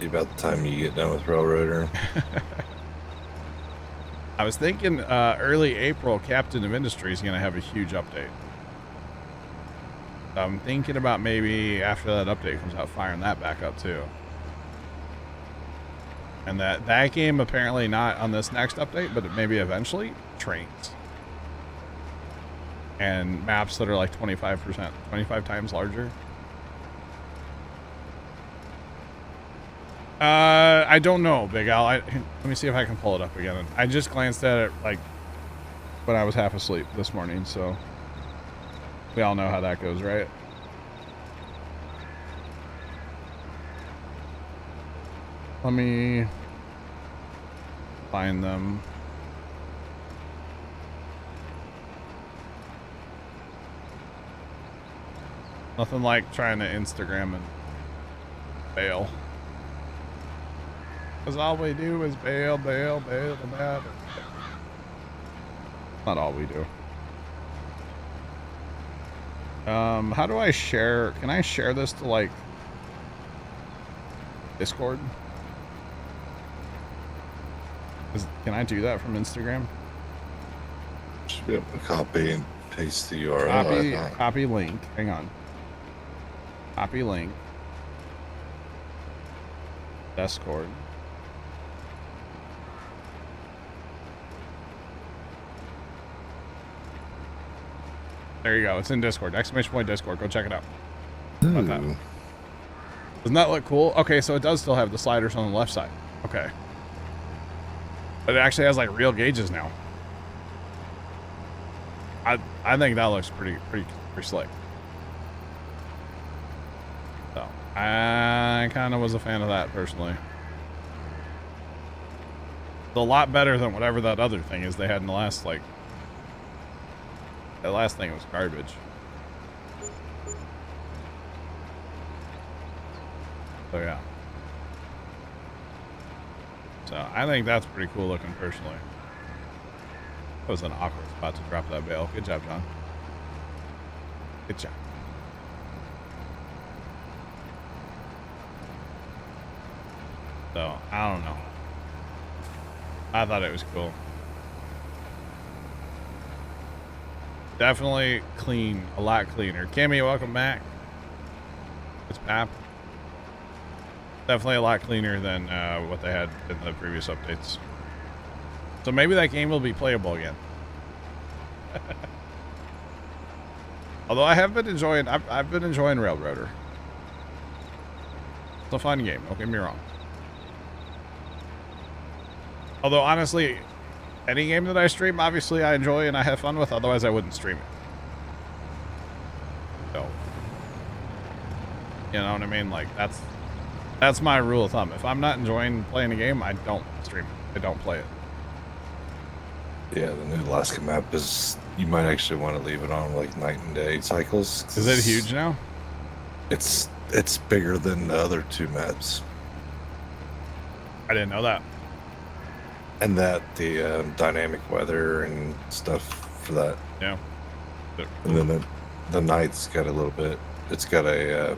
Be about the time you get done with Railroader.
I was thinking early April, Captain of Industry is going to have a huge update. So I'm thinking about maybe after that update comes out, firing that back up too. And that game apparently not on this next update, but maybe eventually, trains. And maps that are like 25%, 25 times larger. I don't know, Big Al. Let me see if I can pull it up again. I just glanced at it like when I was half asleep this morning, so we all know how that goes, right? Let me find them. Nothing like trying to Instagram and bail. Because all we do is bail. Not all we do. How do I share? Can I share this to like Discord? Can I do that from Instagram?
Should be able to copy and paste the URL.
Copy link. Hang on. Copy link. Discord. There you go. It's in Discord. Exclamation point Discord. Go check it out. How about that? Doesn't that look cool? Okay, so it does still have the sliders on the left side. Okay. But it actually has like real gauges now. I think that looks pretty slick. So I kind of was a fan of that personally. It's a lot better than whatever that other thing is they had in the last like. That last thing was garbage. So yeah. So I think that's pretty cool looking personally. That was an awkward spot to drop that bale. Good job, John. Good job. So I don't know. I thought it was cool. Definitely clean, a lot cleaner. Cammy, welcome back. It's Pap. Definitely a lot cleaner than what they had in the previous updates. So maybe that game will be playable again. Although I have been enjoying, I've been enjoying Railroader. It's a fun game. Don't get me wrong. Although honestly, any game that I stream, obviously I enjoy and I have fun with. Otherwise, I wouldn't stream it. So, you know what I mean? Like that's my rule of thumb. If I'm not enjoying playing a game, I don't stream it. I don't play it.
Yeah, the new Alaska map is. You might actually want to leave it on like night and day cycles.
Is it huge now?
It's bigger than the other two maps.
I didn't know that.
And that the dynamic weather and stuff for that.
Yeah.
And then the night's got a little bit. It's got a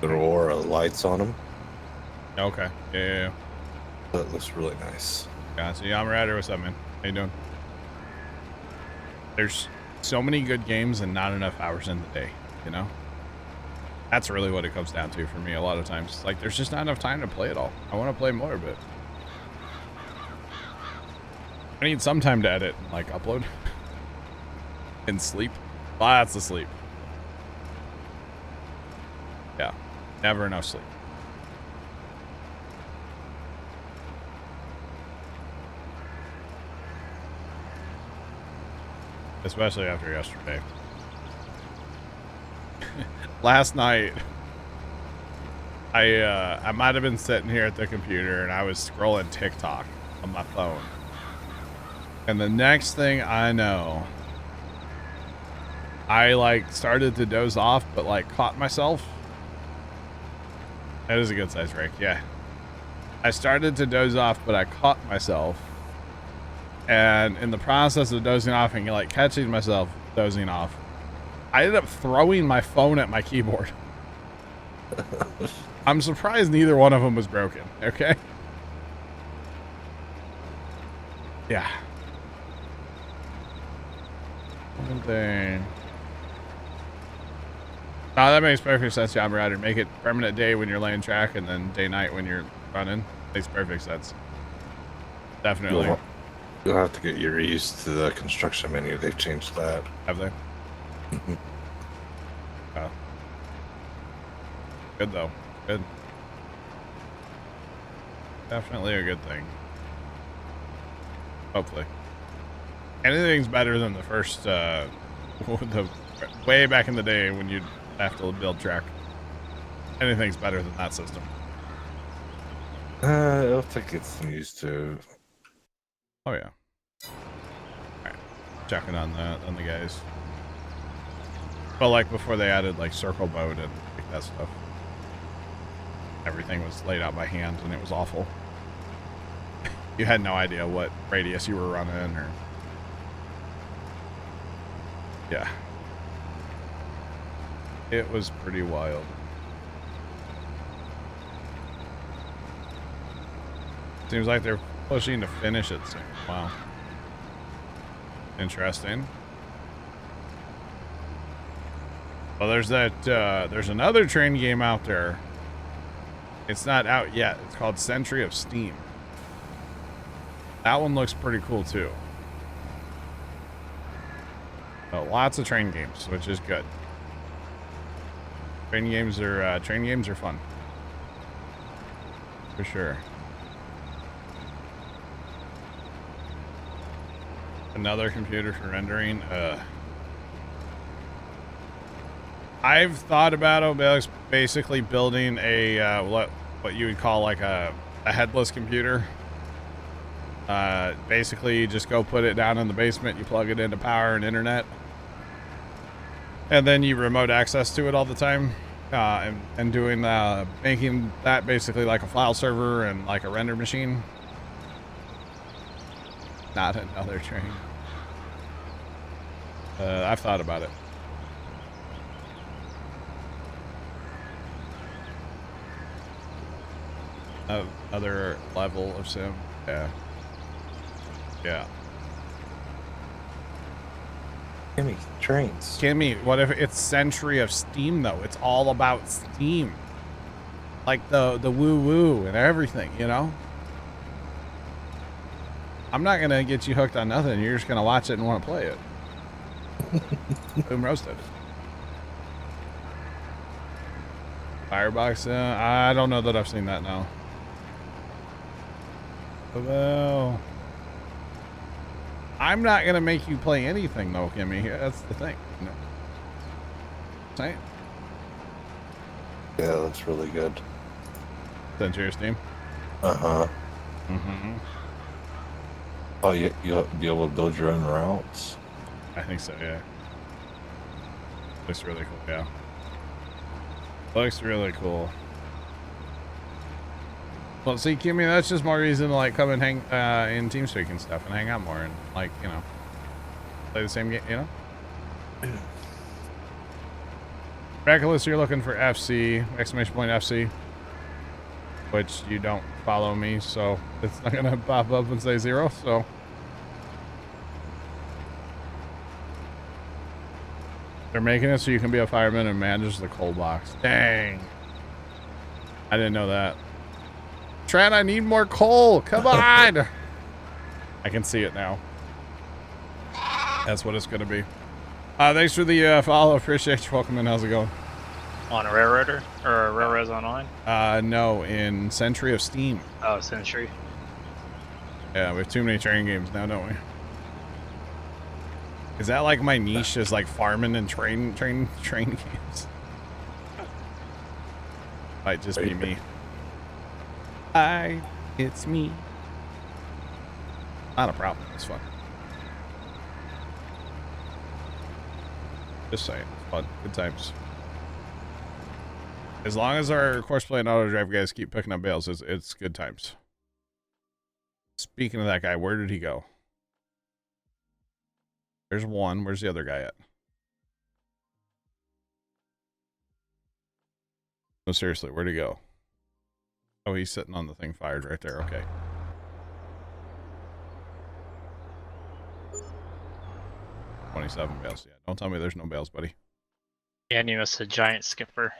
aurora lights on them.
Okay. Yeah.
That looks really nice.
Gotcha. Yeah, I'm Rider. What's up, man? How you doing? There's so many good games and not enough hours in the day, you know? That's really what it comes down to for me a lot of times. Like, there's just not enough time to play it all. I want to play more, but I need some time to edit and, like, upload. And sleep. Lots of sleep. Yeah. Never enough sleep. Especially after yesterday. Last night, I might have been sitting here at the computer and I was scrolling TikTok on my phone. And the next thing I know, I like started to doze off, but like caught myself. That is a good size rake, yeah. I started to doze off, but I caught myself. And in the process of dozing off and like catching myself dozing off, I ended up throwing my phone at my keyboard. I'm surprised neither one of them was broken, okay? Yeah. One thing. No, that makes perfect sense, Job Rider. Make it permanent day when you're laying track and then day-night when you're running. Makes perfect sense. Definitely.
You'll have to get used to the construction menu. They've changed that.
Have they?
Mm-hmm.
Oh. Good, though. Good. Definitely a good thing. Hopefully. Anything's better than the first, the way back in the day when you'd have to build track. Anything's better than that system.
I'll take it some used to.
Oh yeah. Alright. Checking on the guys. But like before they added like circle mode and like that stuff. Everything was laid out by hand and it was awful. You had no idea what radius you were running or yeah. It was pretty wild. Seems like they're pushing to finish it soon. Wow. Interesting. Well, there's that, there's another train game out there. It's not out yet. It's called Century of Steam. That one looks pretty cool too. So lots of train games, which is good. Train games are fun. For sure. Another computer for rendering. I've thought about basically building a what you would call like a headless computer. Basically, you just go put it down in the basement. You plug it into power and internet, and then you remote access to it all the time. And doing making that basically like a file server and like a render machine. Not another train. I've thought about it. Another level of sim. Yeah. Yeah.
Kimmy, trains.
Kimmy, what if it's Century of Steam though? It's all about Steam. Like the woo-woo and everything, you know? I'm not gonna get you hooked on nothing. You're just gonna watch it and want to play it. Boom roasted. Firebox, I don't know that I've seen that now. Well, I'm not going to make you play anything, though, Kimmy. That's the thing. You know? Saying.
Yeah, that's really good.
Send to your Steam.
Uh-huh.
Mm-hmm.
Oh, you'll be able to build your own routes?
I think so, yeah. Looks really cool, yeah. Looks really cool. Well, see, Kimmy, that's just more reason to, like, come and hang in TeamSpeak and stuff and hang out more and, like, you know, play the same game, you know? Reckless, you're looking for FC, exclamation point FC, which you don't follow me, so it's not going to pop up and say 0, so. They're making it so you can be a fireman and manage the coal box. Dang. I didn't know that. Trent, I need more coal. Come on. I can see it now. That's what it's going to be. Thanks for the follow. Appreciate you. Welcome in. How's it going?
On a Railroader? Or Railroads Online?
No, in Century of Steam.
Oh, Century.
Yeah, we have too many train games now, don't we? Is that like my niche is like farming and train games? Might just be me. It's me. Not a problem. It's fun. Just saying. It's fun. Good times. As long as our course play and auto drive guys keep picking up bales, it's good times. Speaking of that guy, where did he go? There's one. Where's the other guy at? No, seriously, where'd he go? Oh, he's sitting on the thing fired right there. Okay. $27 bales. Yeah, don't tell me there's no bales, buddy.
Yeah, and you missed a giant skipper.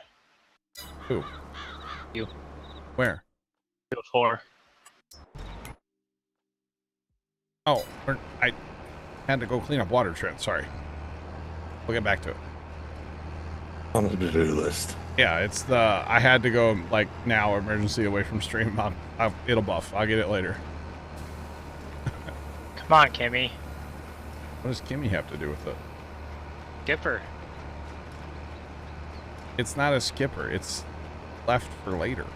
Who?
You.
Where?
204.
Oh, I had to go clean up water, Trent. Sorry. We'll get back to it.
On the to-do list.
Yeah, it's the I had to go like now, emergency away from stream. It'll buff. I'll get it later.
Come on, Kimmy.
What does Kimmy have to do with it?
Skipper.
It's not a skipper. It's left for later.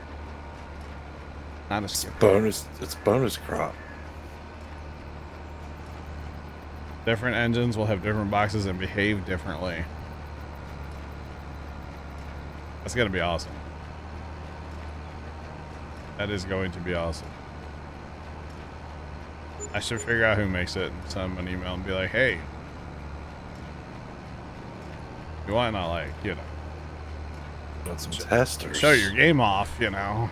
Not a skipper.
It's bonus crop.
Different engines will have different boxes and behave differently. That's gonna be awesome. That is going to be awesome. I should figure out who makes it and send them an email and be like, hey, you want to, like, you know,
Got some testers.
show your game off, you know.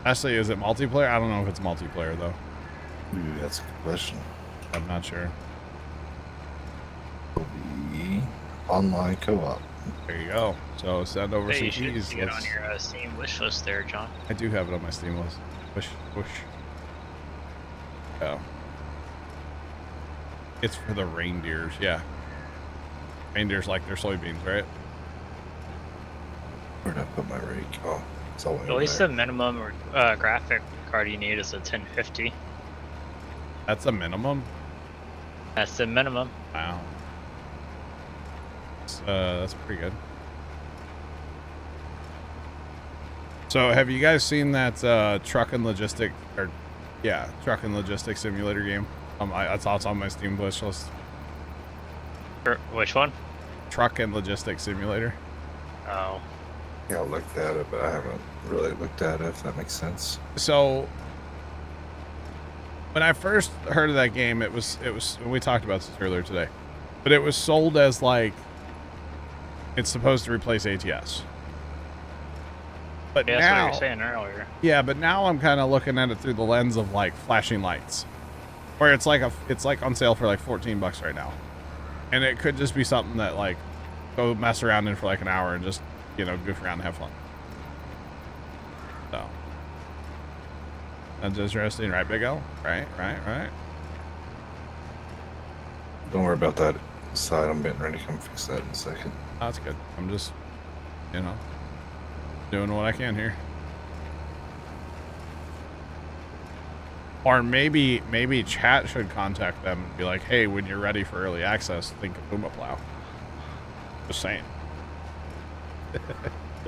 Actually, is it multiplayer? I don't know if it's multiplayer though.
Ooh, that's a good question.
I'm not sure.
The online co-op.
There you go. So send over
Hey,
some
you should
keys.
get on your Steam wish list there, John.
I do have it on my Steam list. Push. Oh. It's for the reindeers, yeah. Reindeers like their soybeans, right?
Where'd I put my rake? Oh, it's all the way
At
over
least
there.
the minimum graphic card you need is a 1050.
That's a minimum?
That's the minimum.
Wow. That's pretty good. So have you guys seen that truck and logistic simulator game? It's also on my Steam wish list.
Which one?
Truck and logistic simulator.
Oh.
Yeah, I looked at it, but I haven't really looked at it, if that makes sense.
So when I first heard of that game, it was we talked about this earlier today, but it was sold as like it's supposed to replace ATS. But
Yeah, that's
now,
what you were saying earlier.
yeah, but now I'm kind of looking at it through the lens of like flashing lights, where it's like on sale for like $14 right now, and it could just be something that like go mess around in for like an hour and just, you know, goof around and have fun. So that's interesting, right, Big L? Right.
Don't worry about that side. I'm getting ready to come fix that in a second.
That's good. I'm just, you know, doing what I can here. Or maybe chat should contact them and be like, hey, when you're ready for early access, think of Puma Plow. Just saying.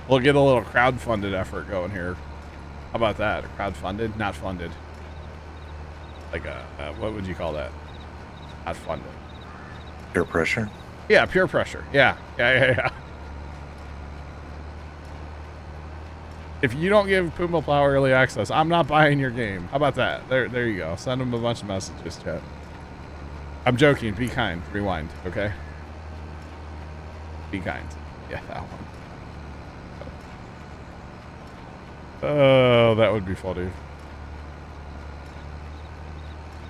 We'll get a little crowdfunded effort going here. How about that? Crowdfunded? Not funded. Like what would you call that? Not funded.
Peer pressure?
Yeah, peer pressure. Yeah. If you don't give Puma Plow early access, I'm not buying your game. How about that? There you go. Send them a bunch of messages, chat. I'm joking. Be kind. Rewind, okay? Be kind. Yeah, that one. Oh, that would be funny.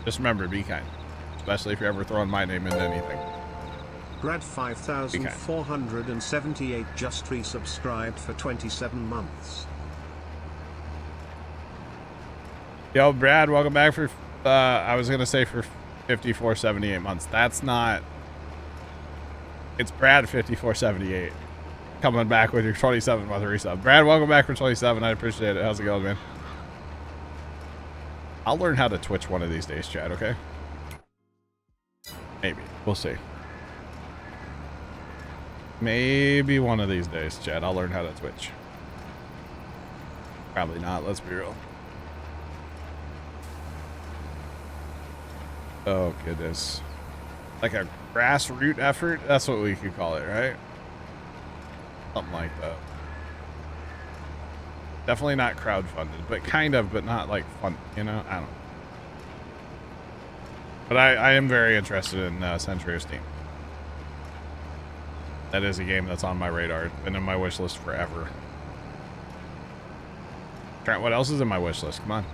Just remember, be kind. Especially if you're ever throwing my name into anything.
Brad 5478 just resubscribed for 27 months.
Yo, Brad, welcome back for, I was going to say for 5478 months. That's not, it's Brad 5478 coming back with your 27-month resub. Brad, welcome back for 27. I appreciate it. How's it going, man? I'll learn how to Twitch one of these days, Chad, okay? Maybe. We'll see. Maybe one of these days, Chad, I'll learn how to Twitch. Probably not, let's be real. Oh, goodness. Like a grassroots effort? That's what we could call it, right? Something like that. Definitely not crowdfunded, but kind of, but not like fun, you know? I don't know. But I am very interested in Century of Steam. That is a game that's on my radar. It's been in my wish list forever. Trent, what else is in my wish list? Come on.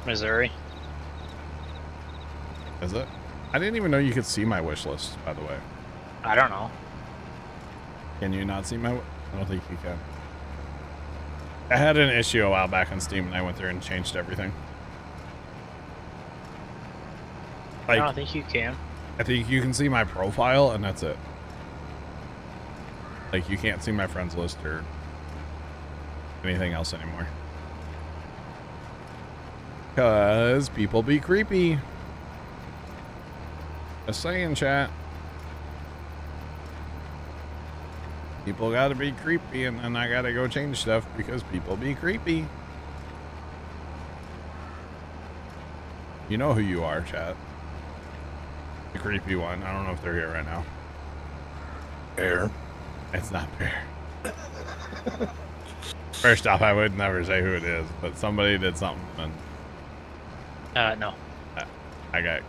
Missouri.
Is it? I didn't even know you could see my wish list, by the way.
I don't know.
Can you not see my... I don't think you can. I had an issue a while back on Steam, and I went through and changed everything. Like,
I don't think you can.
I think you can see my profile, and that's it. Like, you can't see my friends list or anything else anymore. Because people be creepy. Just saying, chat. People gotta be creepy, and then I gotta go change stuff because people be creepy. You know who you are, chat. The creepy one. I don't know if they're here right now.
Air.
It's not Bear. First off, I would never say who it is, but somebody did something, and
No.
I got...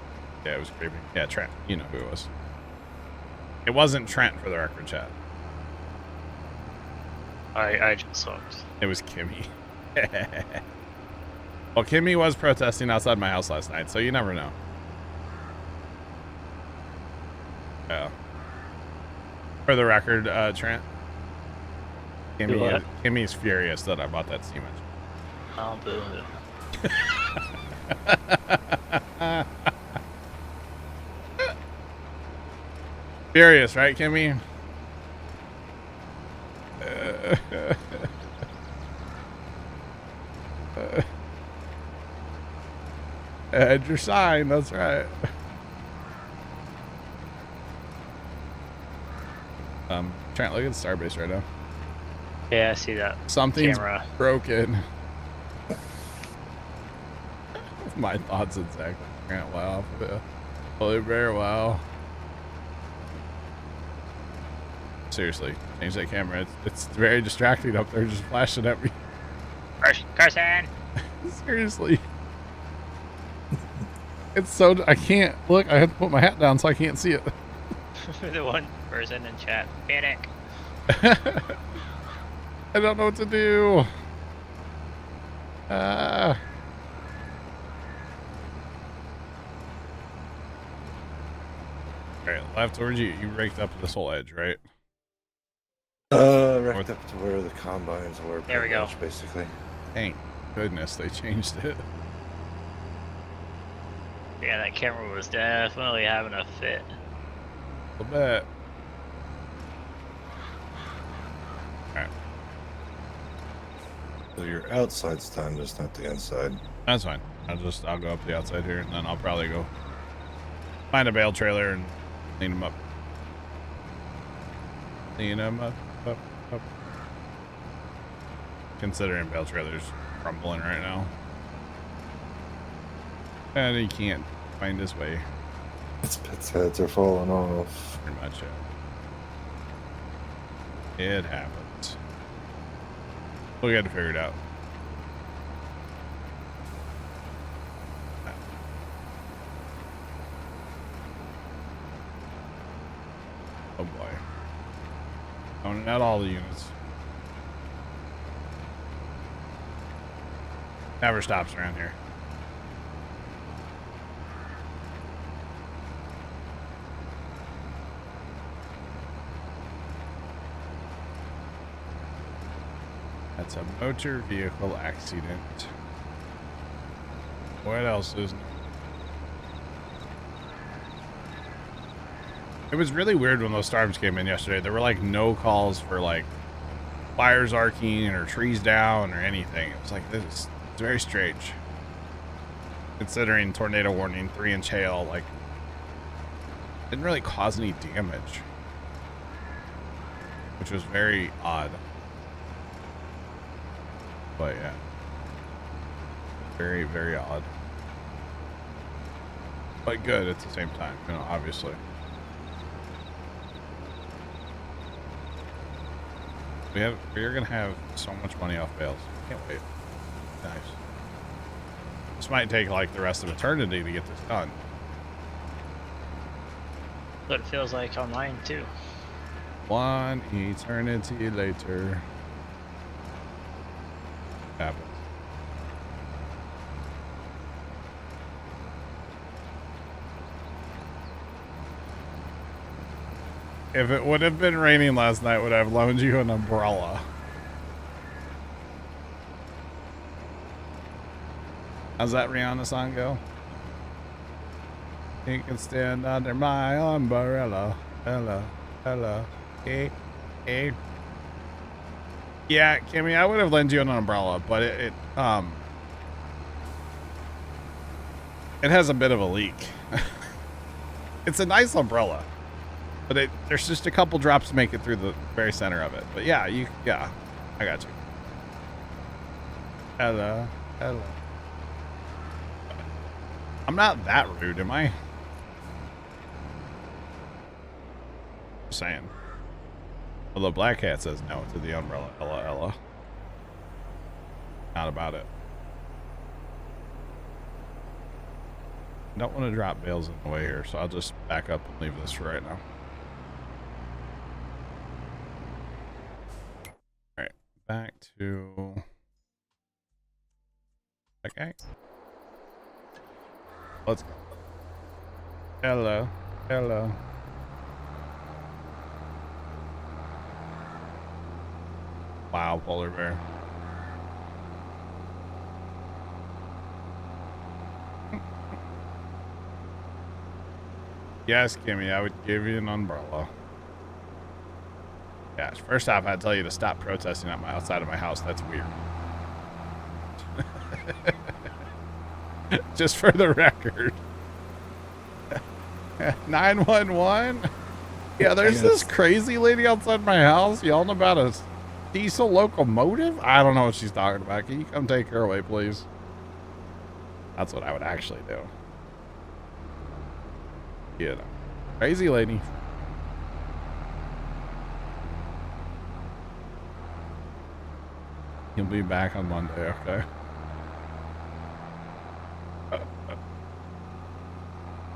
Yeah, it was creepy. Yeah, Trent. You know who it was. It wasn't Trent, for the record, chat.
I just looked.
It was Kimmy. Well, Kimmy was protesting outside my house last night, so you never know. Yeah. For the record, Trent. Kimmy's furious that I bought that Steam engine.
Oh, boo.
Furious, right, Kimmy? Had your sign, that's right. Trent, look at the Starbase right now.
Yeah, I see that.
Something's
camera.
broken. My thoughts exactly. Trent, wow. Holy bear, wow. Seriously, change that camera. It's very distracting up there, just flashing at me.
Carson!
Seriously. It's so... I can't... Look, I have to put my hat down so I can't see it.
The one person in chat. Panic.
I don't know what to do. Alright, left towards you. You raked up this whole edge, right?
Right up to where the combines were.
There we go.
Much, basically.
Thank goodness they changed it.
Yeah, that camera was definitely having a fit.
A bit. Alright.
So your outside's time, just not the inside.
That's fine. I'll go up the outside here, and then I'll probably go find a bale trailer and clean them up. Clean them up. Considering bale trailers crumbling right now. And he can't find his way.
Its pits heads are falling off.
Pretty much it happens. We got to figure it out. Oh boy. Counting out all the units. Never stops around here. That's a motor vehicle accident. What else is new? It was really weird when those storms came in yesterday. There were like no calls for like fires arcing or trees down or anything. It was like, it's very strange. Considering tornado warning, 3-inch hail, like, didn't really cause any damage. Which was very odd. But yeah. Very, very odd. But good at the same time, you know, obviously. We're gonna have so much money off bales. Can't wait. Nice. This might take like the rest of eternity to get this done.
But it feels like on mine too.
One eternity later. Happens. If it would have been raining last night, would I have loaned you an umbrella? How's that Rihanna song go? You can stand under my umbrella. Hello, hello, hey, hey. Yeah, Kimmy, I would have lent you an umbrella, but it has a bit of a leak. It's a nice umbrella, but there's just a couple drops to make it through the very center of it. But yeah, I got you. Hello, hello. I'm not that rude, am I? Just saying. Although Black Hat says no to the umbrella. Ella. Not about it. I don't want to drop bales in the way here, so I'll just back up and leave this for right now. Alright, back to... Okay. Let's go. Hello. Hello. Wow, polar bear. Yes, Kimmy, I would give you an umbrella. Yeah, first off, I'd tell you to stop protesting at my outside of my house. That's weird. Just for the record. 911? Yeah, there's this crazy lady outside my house yelling about a diesel locomotive? I don't know what she's talking about. Can you come take her away, please? That's what I would actually do. You know. Crazy lady. He'll be back on Monday, okay?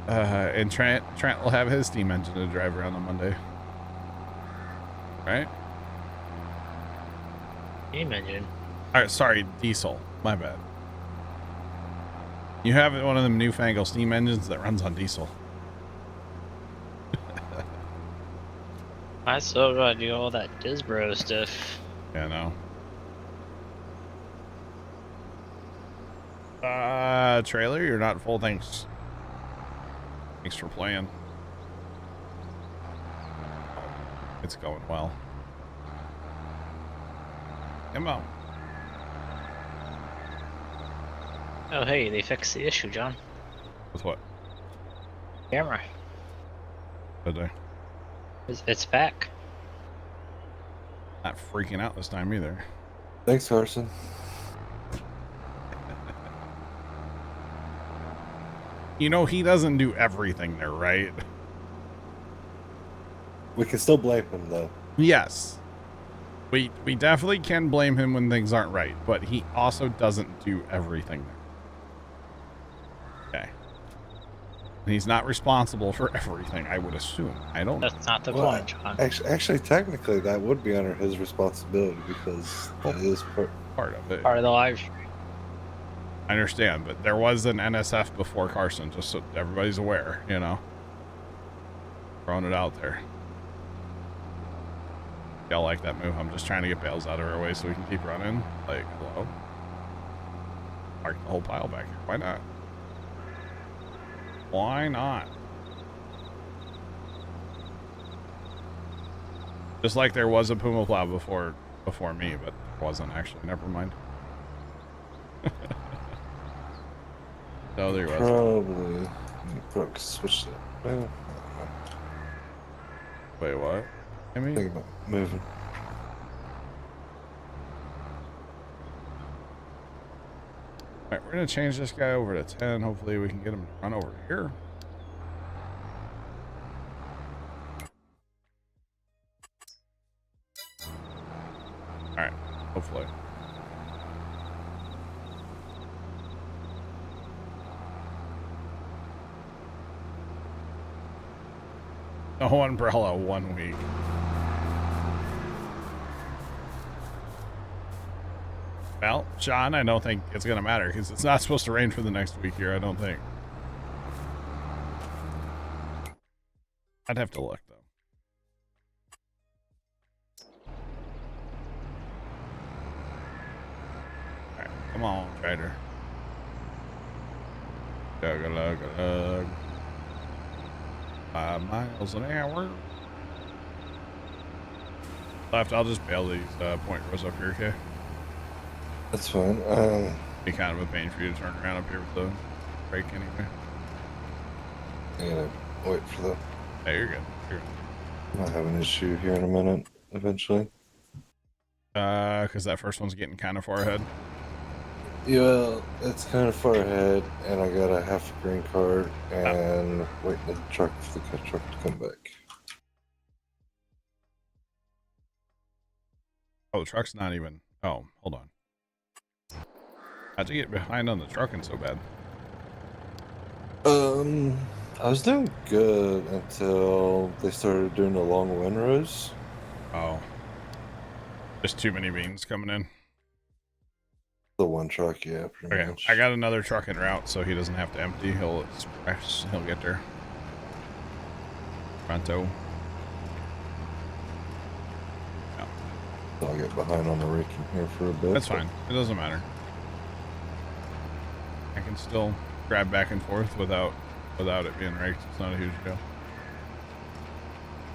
And Trent will have his steam engine to drive around on Monday. Right?
Steam engine?
Alright, sorry, diesel. My bad. You have one of them newfangled steam engines that runs on diesel.
I still gotta do all that Disbro stuff.
Yeah, no. Trailer, you're not full, thanks. Thanks for playing. It's going well. Come on.
Oh, hey, they fixed the issue, John.
With what?
Camera.
Did they?
It's back.
Not freaking out this time either.
Thanks, Carson.
You know, he doesn't do everything there, right?
We can still blame him, though.
Yes. We definitely can blame him when things aren't right, but he also doesn't do everything there. Okay. And he's not responsible for everything, I would assume. I don't know.
That's not the
Well,
point, John.
Actually, technically, that would be under his responsibility because that is
Part of it.
Part of the live stream.
I understand, but there was an NSF before Carson, just so everybody's aware, you know? Throwing it out there. Y'all like that move? I'm just trying to get bales out of our way so we can keep running. Like, hello? Park the whole pile back here. Why not? Why not? Just like there was a Puma Plow before me, but there wasn't actually. Never mind. No, there was.
Probably switch it. Well,
Wait, what? I mean,
think about moving.
alright, we're gonna change this guy over to 10. Hopefully we can get him to run over here. Alright, hopefully. No umbrella 1 week. Well, Sean, I don't think it's going to matter because it's not supposed to rain for the next week here, I don't think. I'd have to look, though. Alright, come on, Trader. Chug-a-lug-a-lug. 5 miles an hour. Left, I'll just bail these point rows up here, okay?
That's fine.
Be kind of a pain for you to turn around up here with the brake anyway.
I gotta wait for the.
Hey, you're good. You're good.
I'll have an issue here in a minute, eventually.
Because that first one's getting kind of far ahead.
Yeah, it's kind of far ahead, and I got a half a green card, and waiting for the truck to come back.
Oh, the truck's not even. Oh, hold on. How'd you get behind on the trucking so bad?
I was doing good until they started doing the long windrows.
Oh. Just too many beans coming in.
The one truck, yeah, pretty
Okay,
much.
I got another truck en route so he doesn't have to empty. He'll express. He'll get there. Pronto. Yeah.
So I'll get behind on the raking here for a bit.
That's fine. It doesn't matter. I can still grab back and forth without it being raked. It's not a huge deal.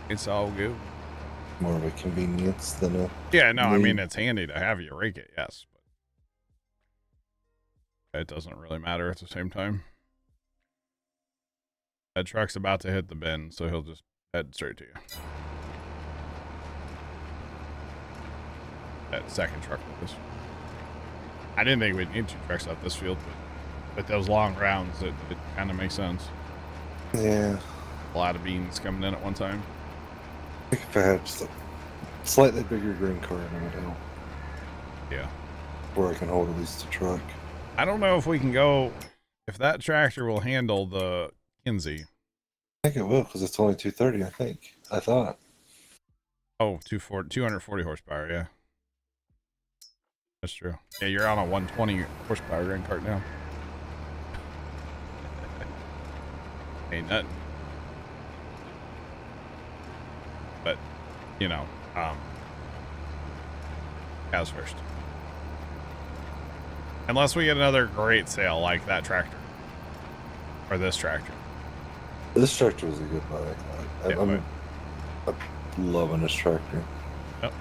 It's all good.
More of a convenience than a.
Yeah, no, I mean,
need.
it's handy to have you rake it, yes. But it doesn't really matter at the same time. That truck's about to hit the bin, so he'll just head straight to you. That second truck with this. I didn't think we'd need 2 trucks up this field, but with those long rounds, it kind of makes sense.
Yeah.
A lot of beans coming in at one time.
I think if I had just a slightly bigger green card, it would help.
Yeah.
Where I can hold at least a truck.
I don't know if we can go, if that tractor will handle the Kinsey.
I think it will, because it's only 230, I think. I thought.
Oh, 240 horsepower, yeah. That's true. Yeah, you're on a 120 horsepower grain cart now. Ain't nothing. But, you know, cows first. Unless we get another great sale like that tractor. Or this tractor.
This tractor was a good buy.
Yeah,
I'm loving this tractor.
Yep.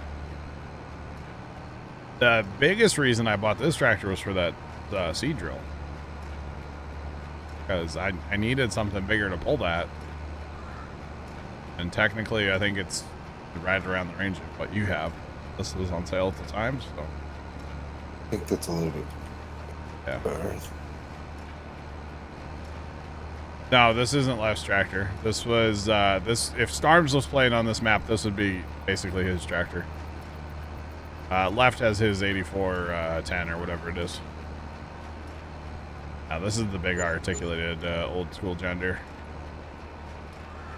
The biggest reason I bought this tractor was for that seed drill. because I needed something bigger to pull that. And technically, I think it's right around the range of what you have. This was on sale at the time, so.
I think that's a little bit
Yeah.
better.
No, this isn't Left's tractor. This was, if Starms was playing on this map, this would be basically his tractor. Left has his 8410 or whatever it is. Now, this is the big articulated old school gender.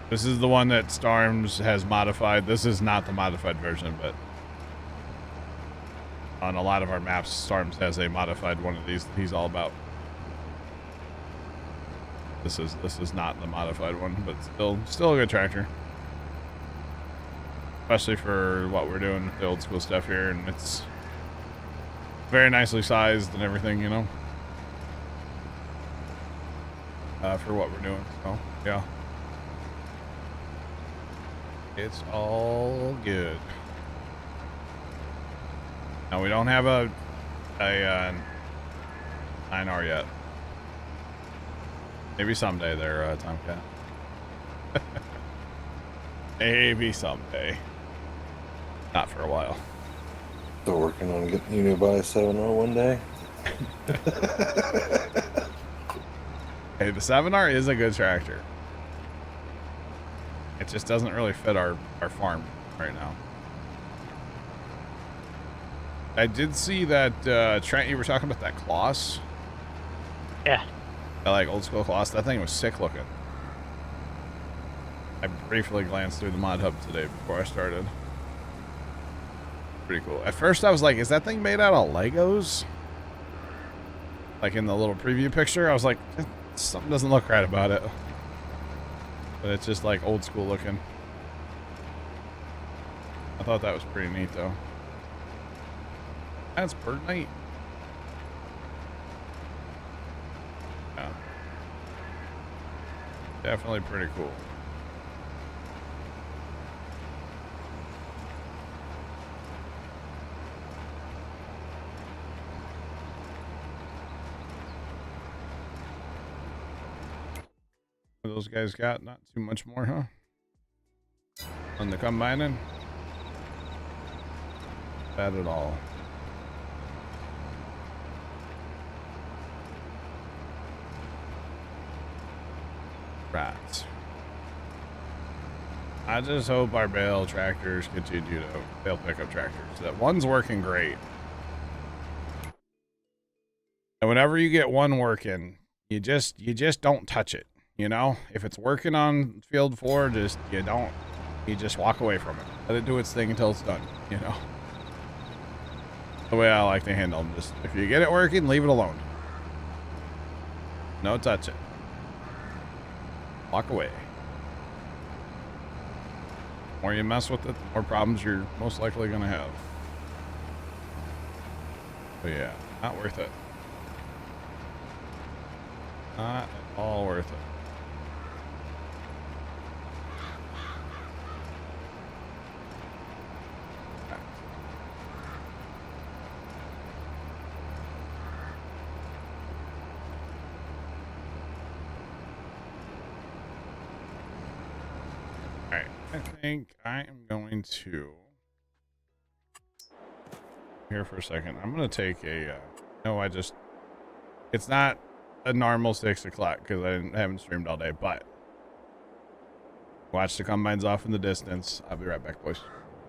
This is the one that Starms has modified. This is not the modified version, but on a lot of our maps, Starms has a modified one of these that he's all about. This is not the modified one, but still a good tractor. Especially for what we're doing with the old school stuff here, and it's very nicely sized and everything, you know. For what we're doing, so yeah. It's all good. Now we don't have a 9R yet. Maybe someday there, Tomcat. Maybe someday. Not for a while.
Still working on getting you to buy a 7R one day.
Hey, the 7R is a good tractor. It just doesn't really fit our farm right now. I did see that, Trent, you were talking about that Kloss.
Yeah.
I like old school Kloss. That thing was sick looking. I briefly glanced through the mod hub today before I started. Pretty cool. At first I was like, is that thing made out of Legos? Like in the little preview picture, I was like, something doesn't look right about it. But it's just like old school looking. I thought that was pretty neat though. That's pretty neat. Yeah. Definitely pretty cool. Those guys got not too much more, huh? On the combining? Bad at all. Right. I just hope our bale tractors continue to bale pickup tractors. That one's working great. And whenever you get one working, you just don't touch it. You know, if it's working on field 4, you just walk away from it. Let it do its thing until it's done, you know. The way I like to handle them. Just, if you get it working, leave it alone. No touch it. Walk away. The more you mess with it, the more problems you're most likely going to have. But yeah, not worth it. Not at all worth it. I think I am going to here for a second. I'm going to take a it's not a normal 6 o'clock because I haven't streamed all day, but watch the combines off in the distance. I'll be right back, boys.